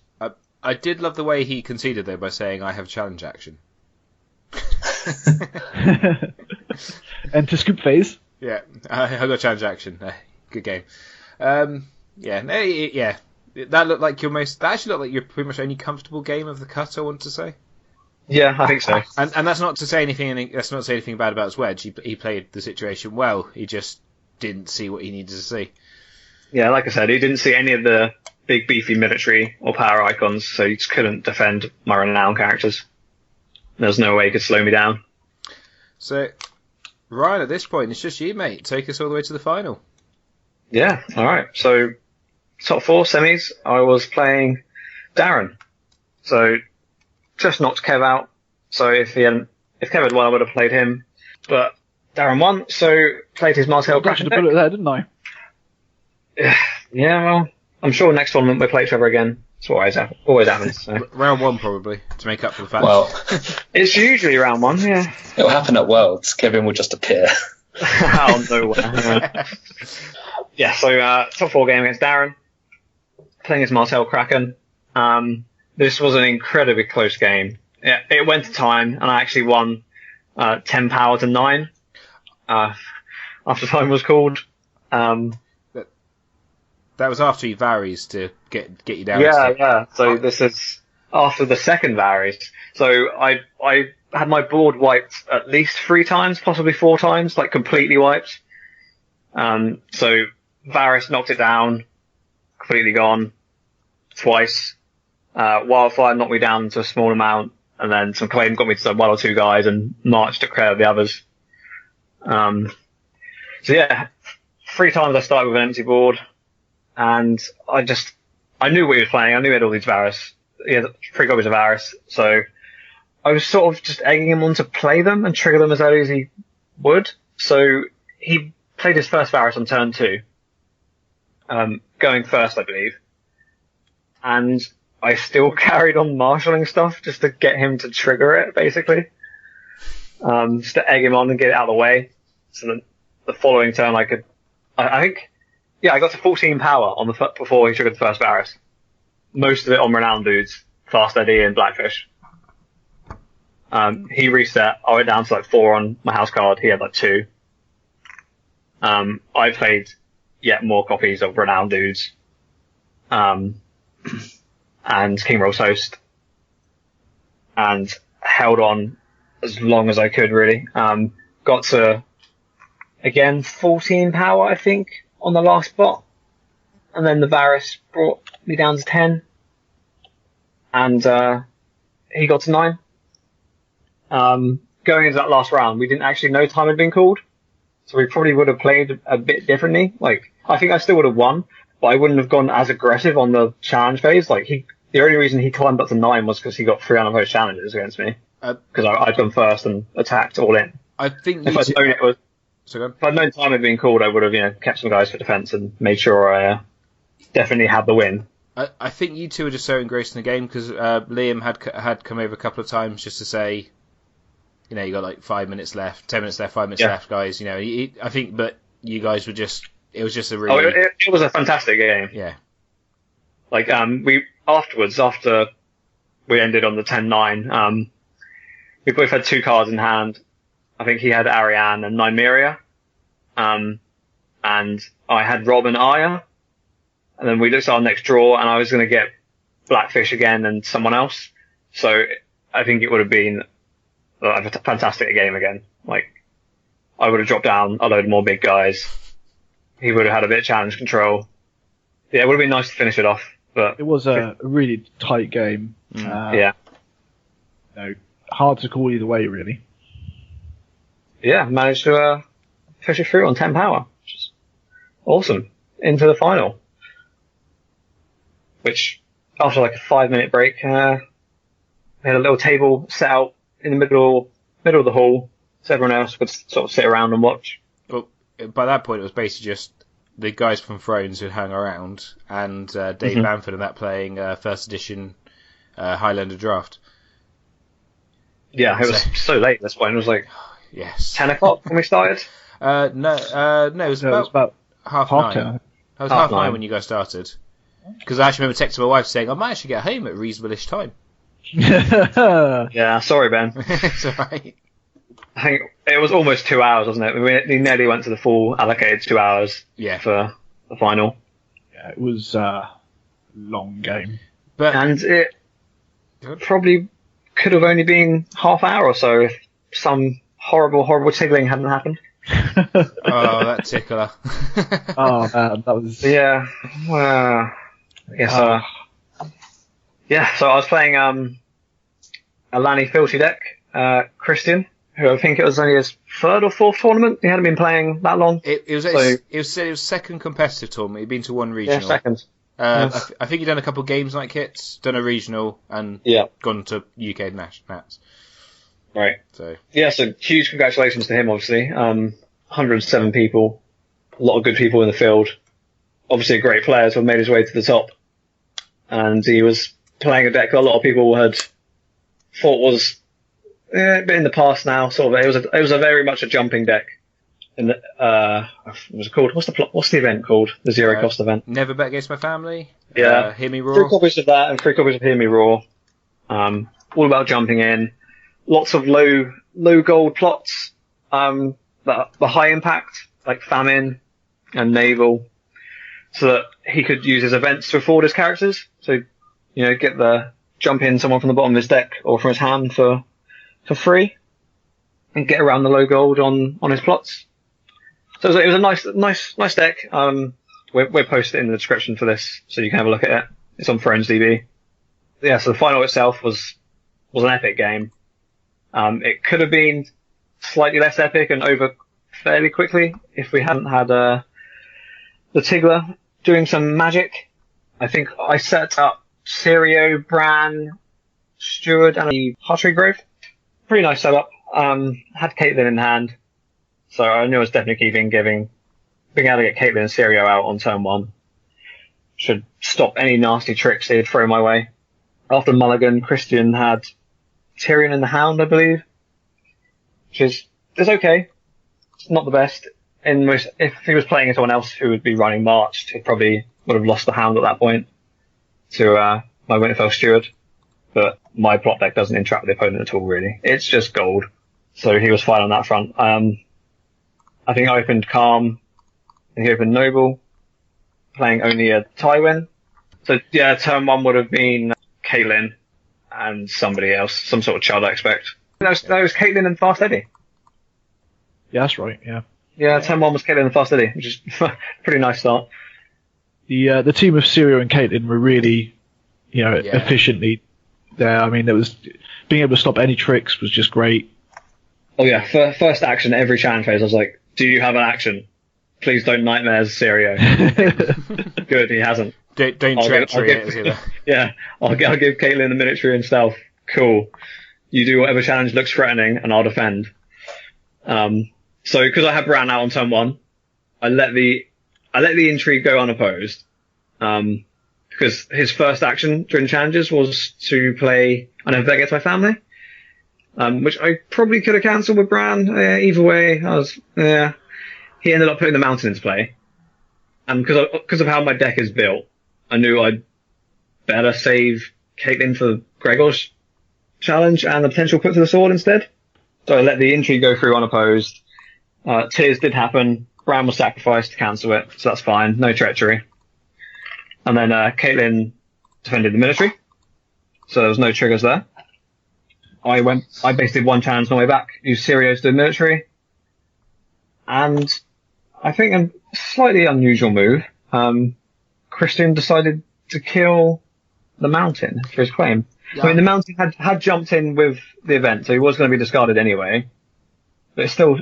I did love the way he conceded, though, by saying, I have challenge action. Enter scoop phase. Yeah, I got challenge action. Good game. Yeah, no, yeah. That looked like your most. That actually looked like your pretty much only comfortable game of the cut. I want to say. Yeah, I think so. And that's not to say anything. That's not to say anything bad about Wedge. He played the situation well. He just didn't see what he needed to see. Yeah, like I said, he didn't see any of the big beefy military or power icons, so he just couldn't defend my renowned characters. There's no way he could slow me down. So, Ryan, at this point, it's just you, mate. Take us all the way to the final. Yeah, alright. So, top 4 semis, I was playing Darren. So, just knocked Kev out. So if Kev had won, I would have played him. But Darren won, so played his Martel I should have put it there, didn't I? Yeah, well, I'm sure next tournament we'll play each other again. It's what always happens. So. Round 1, probably, to make up for the fact. Well, it's usually round 1, yeah. It'll happen at Worlds. Kevin will just appear. Out of nowhere. Yeah, so top 4 game against Darren. Playing as Martel Kraken. This was an incredibly close game. It went to time, and I actually won 10 power to 9 after time was called. That was after he varies to get you down. Yeah. So this is after the second varies. So I had my board wiped at least 3 times, possibly 4 times, like completely wiped. So Varys knocked it down, completely gone, twice. Wildfire knocked me down to a small amount, and then some claim got me to 1 or 2 guys and marched to clear the others. So yeah, 3 times I started with an empty board, and I knew what he was playing. I knew he had all these Varys. He had 3 copies of Varys, so I was sort of just egging him on to play them and trigger them as early as he would. So he played his first Varys on turn 2, going first, I believe, and I still carried on marshalling stuff just to get him to trigger it, basically. Just to egg him on and get it out of the way. So that the following turn I got to 14 power before he triggered the first Varys. Most of it on renowned dudes, Fast Eddie and Blackfish. He reset, I went down to 4 on my house card, he had 2. I played yet more copies of renowned dudes. And King Rolls Host, and held on as long as I could, really. Got to, again, 14 power, I think, on the last spot. And then the Varys brought me down to 10. And he got to 9. Going into that last round, we didn't actually know time had been called. So we probably would have played a bit differently. I think I still would have won, but I wouldn't have gone as aggressive on the challenge phase. The only reason he climbed up to 9 was because he got 3 unopposed challenges against me. Because I'd gone first and attacked all in. I think if I'd known time had been called, I would have kept some guys for defence and made sure I definitely had the win. I think you two were just so engrossed in the game because Liam had come over a couple of times just to say, you got 5 minutes left, 10 minutes left, 5 minutes left, guys. I think, but you guys were just. It was just a really. It was a fantastic game. Yeah. After we ended on the 10-9, we both had 2 cards in hand. I think he had Ariane and Nymeria. And I had Rob and Aya. And then we looked at our next draw, and I was going to get Blackfish again and someone else. So I think it would have been a fantastic game again. I would have dropped down a load more big guys. He would have had a bit of challenge control. Yeah, it would have been nice to finish it off. But it was a really tight game. Yeah. Hard to call either way, really. Yeah, managed to push it through on 10 power, which is awesome. Into the final. Which, after a 5-minute break, we had a little table set out in the middle of the hall, so everyone else could sort of sit around and watch. But by that point, it was basically just the guys from Thrones who hung around, and Dave Bamford and that playing first edition Highlander Draft. Yeah, it was so late. That's why it was yes, 10 o'clock when we started. No, it was about half 9. 10. I was half 9 when you guys started. Because I actually remember texting my wife saying I might actually get home at reasonable-ish time. Yeah, sorry, Ben. It's alright. I think it was almost 2 hours, wasn't it? We nearly went to the full allocated 2 hours for the final. Yeah, it was a long game. But And it probably could have only been half hour or so if some horrible tickling hadn't happened. oh, that tickler. Oh man, that was. Yeah. Yes. Yeah. So I was playing a Lanny Filthy deck, Christian, who I think it was only his third or fourth tournament. He hadn't been playing that long. It was second competitive tournament. He'd been to one regional. Yeah, second. I think he'd done a couple of games night kits, done a regional, and gone to UK Nats. Right. So huge congratulations to him, obviously. 107 people, a lot of good people in the field. Obviously a great player who made his way to the top. And he was playing a deck that a lot of people had thought was a bit in the past now, sort of. It was a very much a jumping deck. And what was it called? What's the event called? The zero cost event. Never Bet Against My Family. Yeah. Hear Me Roar. 3 copies of that and 3 copies of Hear Me Roar. All about jumping in. Lots of low gold plots. The high impact, like Famine and Naval, so that he could use his events to afford his characters. So, get the jump in someone from the bottom of his deck or from his hand for free, and get around the low gold on his plots. So it was a nice deck. We'll post it in the description for this, so you can have a look at it. It's on ThronesDB. Yeah, so the final itself was an epic game. It could have been slightly less epic and over fairly quickly if we hadn't had the Tigler doing some magic. I think I set up Sirio, Bran, Steward, and the Hartree Grove. Pretty nice setup. Had Caitlyn in hand, so I knew I was definitely being able to get Caitlyn and Sirio out on turn 1 should stop any nasty tricks they'd throw my way. After Mulligan, Christian had Tyrion and the Hound, I believe, which is okay. It's not the best. If he was playing someone else who would be running March, he probably would have lost the Hound at that point to my Winterfell Steward. But my plot deck doesn't interact with the opponent at all, really. It's just gold. So he was fine on that front. I think I opened Calm, and he opened Noble, playing only a Tywin. So yeah, turn 1 would have been Caitlyn and somebody else, some sort of child, I expect. That was Caitlyn and Fast Eddie. Yeah, that's right. Yeah. Yeah, turn 1 was Caitlyn and Fast Eddie, which is a pretty nice start. The team of Sirio and Caitlyn were really, efficiently there. I mean, there was being able to stop any tricks was just great. Oh yeah, first action every challenge phase, I was like, "Do you have an action? Please don't nightmares Sirio." Good, he hasn't. Don't treachery it either. Yeah, I'll give Caitlyn the military and stealth. Cool. You do whatever challenge looks threatening, and I'll defend. So because I had Bran out on turn 1, I let the intrigue go unopposed. Because his first action during challenges was to play I Never Bet Against My Family, which I probably could have cancelled with Bran. Either way, he ended up putting the Mountain into play, and because of how my deck is built, I knew I'd better save Caitlyn for Gregor's challenge and the potential put to the sword instead. So I let the intrigue go through unopposed. Tears did happen. Bran was sacrificed to cancel it, so that's fine. No treachery. And then Caitlyn defended the military, so there was no triggers there. I basically did one challenge on my way back, used Sirio to do military, and I think a slightly unusual move. Christian decided to kill the Mountain for his claim. Yeah. I mean, the Mountain had jumped in with the event, so he was going to be discarded anyway. But it still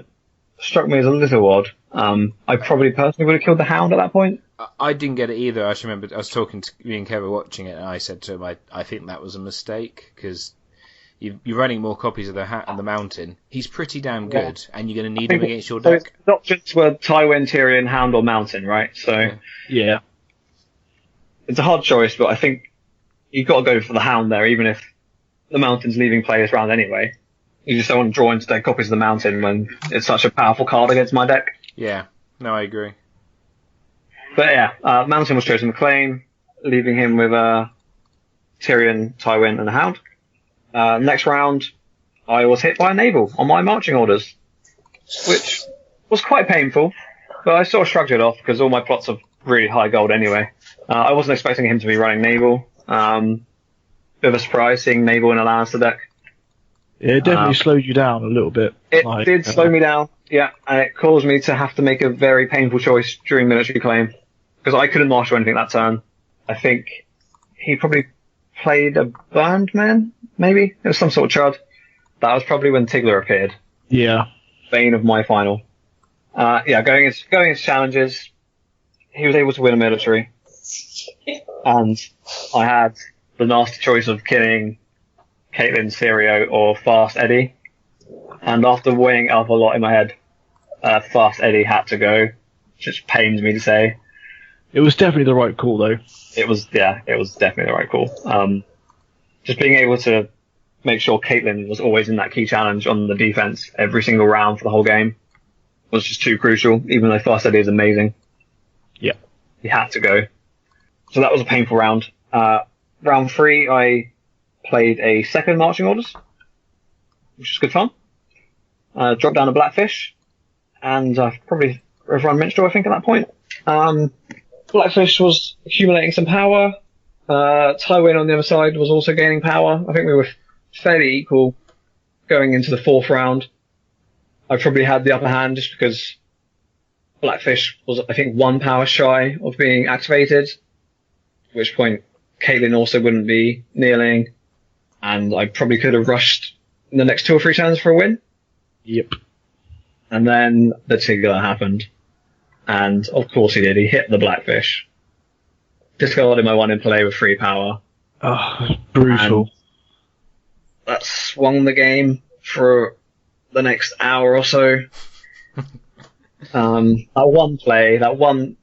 struck me as a little odd. I probably personally would have killed the Hound at that point. I didn't get it either. I just remember I was talking to me and Kevin watching it, and I said to him, I think that was a mistake, because you're running more copies of the Mountain. He's pretty damn good, and you're going to need him against your deck. The options were Tywin, Tyrion, Hound, or Mountain, right? So yeah. It's a hard choice, but I think you've got to go for the Hound there, even if the Mountain's leaving players round anyway. You just don't want to draw into deck copies of the Mountain when it's such a powerful card against my deck. Yeah, no, I agree. But yeah, Mountain was chosen to claim, leaving him with Tyrion, Tywin, and the Hound. Next round, I was hit by a naval on my marching orders, which was quite painful, but I sort of shrugged it off because all my plots have really high gold anyway. I wasn't expecting him to be running naval. Bit of a surprise seeing naval in a Lannister deck. It definitely slowed you down a little bit. It did slow me down, yeah, and it caused me to have to make a very painful choice during military claim, because I couldn't marshal anything that turn. I think he probably played a Bannermen, maybe? It was some sort of chud. That was probably when Tigler appeared. Yeah. Bane of my final. Going into challenges, he was able to win a military. And I had the nasty choice of killing Caitlyn, Sirio, or Fast Eddie. And after weighing up a lot in my head, Fast Eddie had to go, which just pains me to say. It was definitely the right call, though. It was definitely the right call. Just being able to make sure Caitlyn was always in that key challenge on the defense every single round for the whole game was just too crucial, even though Fast Eddie is amazing. Yeah. He had to go. So that was a painful round. Round 3, I played a second marching orders, which was good fun. Dropped down a Blackfish, and I've probably run Minstrel, I think, at that point. Blackfish was accumulating some power. Tywin on the other side was also gaining power. I think we were fairly equal going into the 4th round. I probably had the upper hand just because Blackfish was, I think, 1 power shy of being activated, at which point Caitlyn also wouldn't be kneeling, and I probably could have rushed in the next 2 or 3 turns for a win. Yep. And then the Tigler happened. And of course he did. He hit the Blackfish. Discarded my 1 in play with 3 power. Oh, brutal. And that swung the game for the next hour or so. That one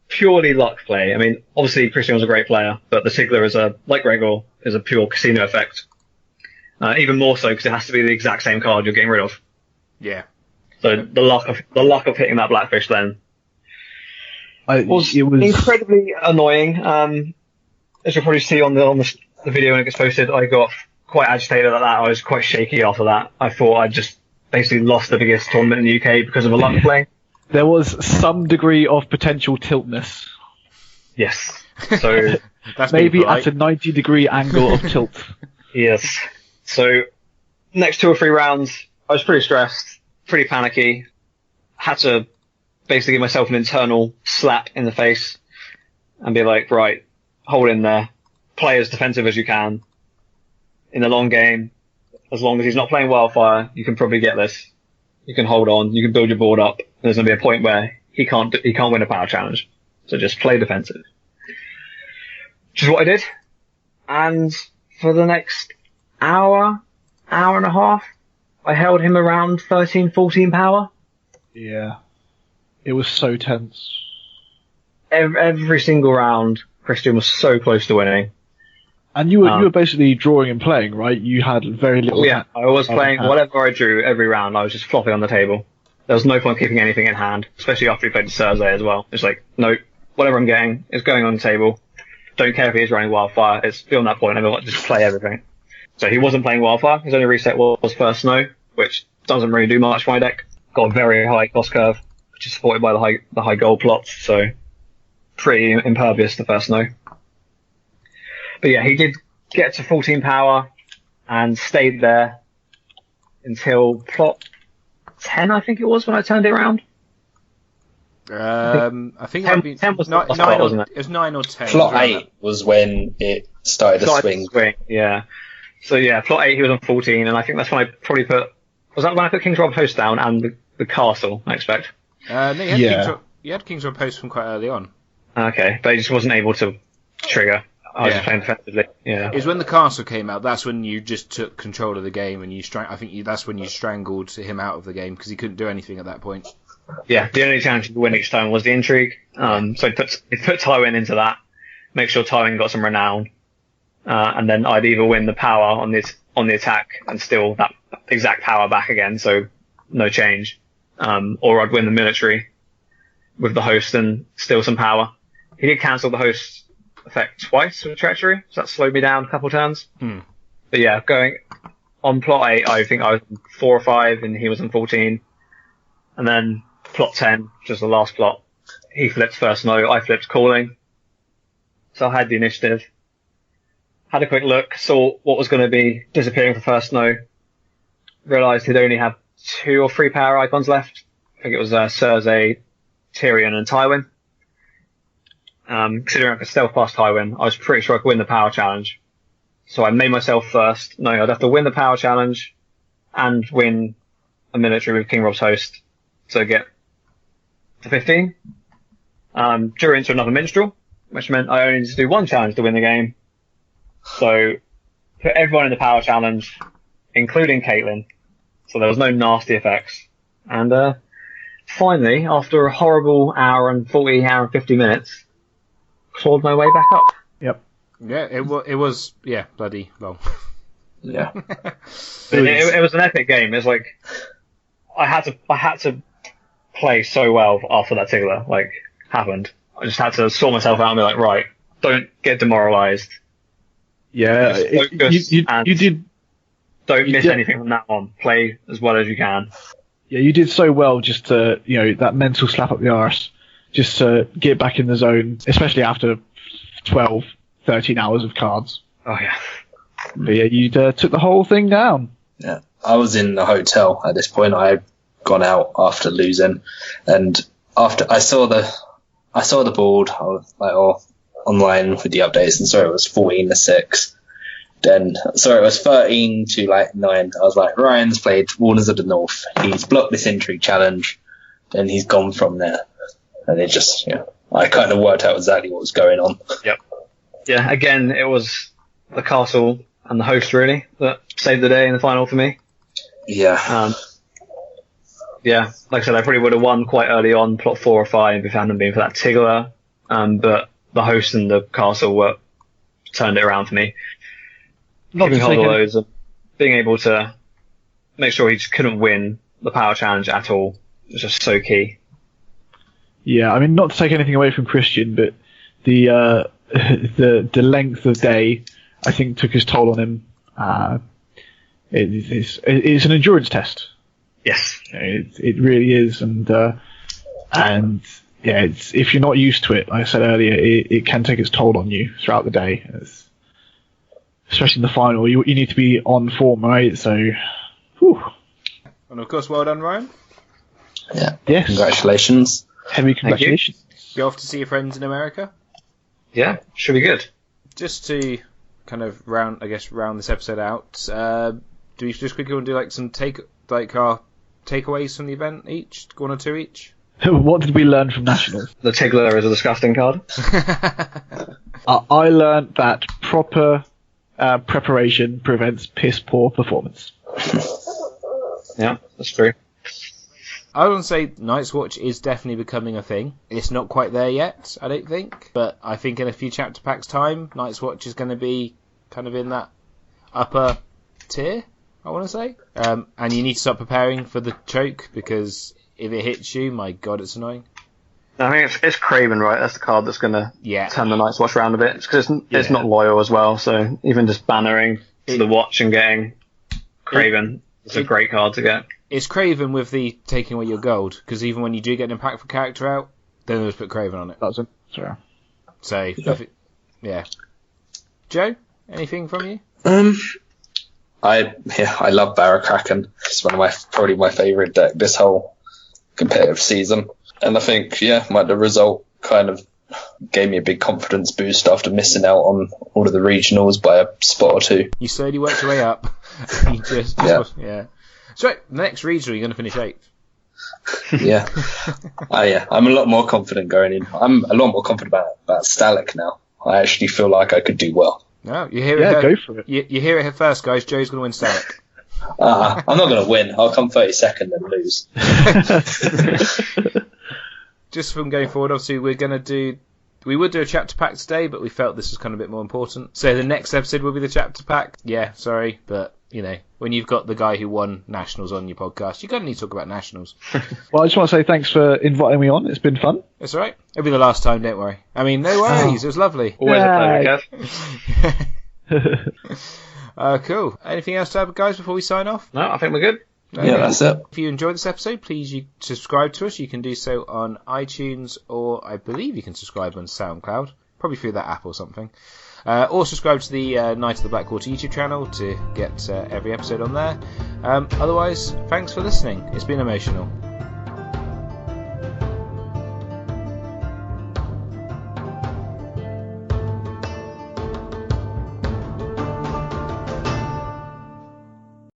purely luck play. I mean, obviously Christian was a great player, but the Tigler like Gregor, is a pure casino effect. Even more so because it has to be the exact same card you're getting rid of. Yeah. So the luck of hitting that Blackfish then it was incredibly annoying. As you'll probably see on the video when it gets posted, I got quite agitated at that. I was quite shaky after that. I thought I'd just basically lost the biggest tournament in the UK because of a luck play. There was some degree of potential tiltness. Yes. So That's maybe at a 90-degree angle of tilt. Yes. So next 2 or 3 rounds, I was pretty stressed, pretty panicky. Had to basically give myself an internal slap in the face and be like, right, hold in there, play as defensive as you can. In the long game, as long as he's not playing Wildfire, you can probably get this. You can hold on, you can build your board up. There's going to be a point where he can't win a power challenge. So just play defensive. Which is what I did. And for the next hour and a half, I held him around 13, 14 power. Yeah. It was so tense. Every single round, Christian was so close to winning. And you were basically drawing and playing, right? You had very little... Yeah, I was playing whatever I drew every round. I was just flopping on the table. There was no point keeping anything in hand, especially after we played Cersei as well. It's like, no, whatever I'm getting is going on the table. Don't care if he is running Wildfire. It's beyond that point. I mean, just play everything. So he wasn't playing Wildfire. His only reset was First Snow, which doesn't really do much for my deck. Got a very high cost curve, which is supported by the high gold plots, so pretty impervious to First Snow. But yeah, he did get to 14 power and stayed there until plot 10, I think it was, when I turned it around. I think 10 was the last nine plot, or, wasn't it? it was 9 or 10. Plot 8 was when it started to swing. Yeah. So yeah, plot 8 he was on 14, and I think that's when I probably was that when I put King's Rob Post down and the castle, I expect? No, you had King's Road Post from quite early on. Okay, but he just wasn't able to trigger. I was just playing defensively. Yeah. It was when the castle came out. That's when you just took control of the game, and that's when you strangled him out of the game because he couldn't do anything at that point. Yeah, the only challenge to win each time was the intrigue. So he put Tywin into that, make sure Tywin got some renown, and then I'd either win the power on the attack and steal that exact power back again, so no change, or I'd win the military with the host and steal some power. He did cancel the host effect twice with treachery, so that slowed me down a couple turns. But yeah, going on plot 8, I think I was 4 or 5 and he was on 14, and then plot 10, which was the last plot, he flipped first no, I flipped calling. So I had the initiative. Had a quick look, saw what was going to be disappearing for first no. Realised he'd only have 2 or 3 power icons left. I think it was Cersei, Tyrion, and Tywin. Considering I could stealth past Tywin, I was pretty sure I could win the power challenge. So I made myself first. No, I'd have to win the power challenge and win a military with King Rob's host to get to 15. Drew into another minstrel, which meant I only needed to do 1 challenge to win the game. So put everyone in the power challenge, including Caitlyn. So there was no nasty effects. And finally, after a horrible hour and 50 minutes, clawed my way back up. Yep. Yeah, it was bloody long. Yeah. It was an epic game. It's like I had to play so well after that Tigler happened. I just had to sort myself out and be like, right, don't get demoralised. Yeah, you did. Don't miss anything from that on. Play as well as you can. Yeah, you did so well just to, that mental slap up the arse, just to get back in the zone, especially after 12, 13 hours of cards. Oh, yeah. But yeah, you took the whole thing down. Yeah. I was in the hotel at this point. I had gone out after losing, and after I saw the board, I was like, online with the updates, and saw it was 14-6. Then saw it was 13-9. I was like, Ryan's played Warners of the North. He's blocked this intrigue challenge. Then he's gone from there. And it just, I kind of worked out exactly what was going on. Yep. Yeah, again, it was the castle and the host, really, that saved the day in the final for me. Yeah. Yeah, like I said, I probably would have won quite early on, plot 4 or 5, if it hadn't been for that Tigler. But the host and the castle turned it around for me. Keeping hold of those and being able to make sure he just couldn't win the power challenge at all was just so key. Yeah, I mean, not to take anything away from Christian, but the length of day, I think, took its toll on him. It's an endurance test. Yes, it really is, and yeah, if you're not used to it, like I said earlier, it can take its toll on you throughout the day. Especially in the final, you need to be on form, right? So, whew. And of course, well done, Ryan. Yeah. Yes. Congratulations. Heavy congratulations. Go off to see your friends in America. Yeah, should be good. Just to kind of round this episode out, do we just quickly want to do some our takeaways from the event each? 1 or 2 each? What did we learn from Nationals? The Tigler is a disgusting card. I learned that proper preparation prevents piss poor performance. Yeah, that's true. I would say Night's Watch is definitely becoming a thing. It's not quite there yet, I don't think, but I think in a few chapter packs time, Night's Watch is going to be kind of in that upper tier, I want to say. And you need to start preparing for the choke, because if it hits you, my god, it's annoying. I think it's Craven, right? That's the card that's going to turn the Night's Watch around a bit. Because it's not loyal as well, so even just bannering to the watch and getting Craven is a great card to get. It's Craven with the taking away your gold, because even when you do get an impactful character out, then they'll just put Craven on it. That's it. Sorry. So, yeah. Joe, anything from you? I love Barrakraken. It's probably my favourite deck this whole competitive season. And I think, the result kind of gave me a big confidence boost after missing out on all of the regionals by a spot or 2. You slowly worked your way up. You just yeah. So, the next regional, you're going to finish 8th. Yeah. I'm a lot more confident going in. I'm a lot more confident about Stalic now. I actually feel like I could do well. No, you hear it. Go for it. You hear it here first, guys. Joe's going to win Stalic. I'm not going to win. I'll come 32nd and lose. Just from going forward, obviously, we would do a chapter pack today, but we felt this was kind of a bit more important. So the next episode will be the chapter pack. Yeah, sorry, but, when you've got the guy who won Nationals on your podcast, you're going to need to talk about Nationals. Well, I just want to say thanks for inviting me on. It's been fun. It's all right. It'll be the last time, don't worry. I mean, no worries. It was lovely. Always a pleasure, Kev. Cool. Anything else to add, guys, before we sign off? No, I think we're good. Yeah, that's it. If you enjoyed this episode, please subscribe to us. You can do so on iTunes, or I believe you can subscribe on SoundCloud, probably through that app or something. Or subscribe to the Night of the Blackwater YouTube channel to get every episode on there. Otherwise, thanks for listening. It's been emotional.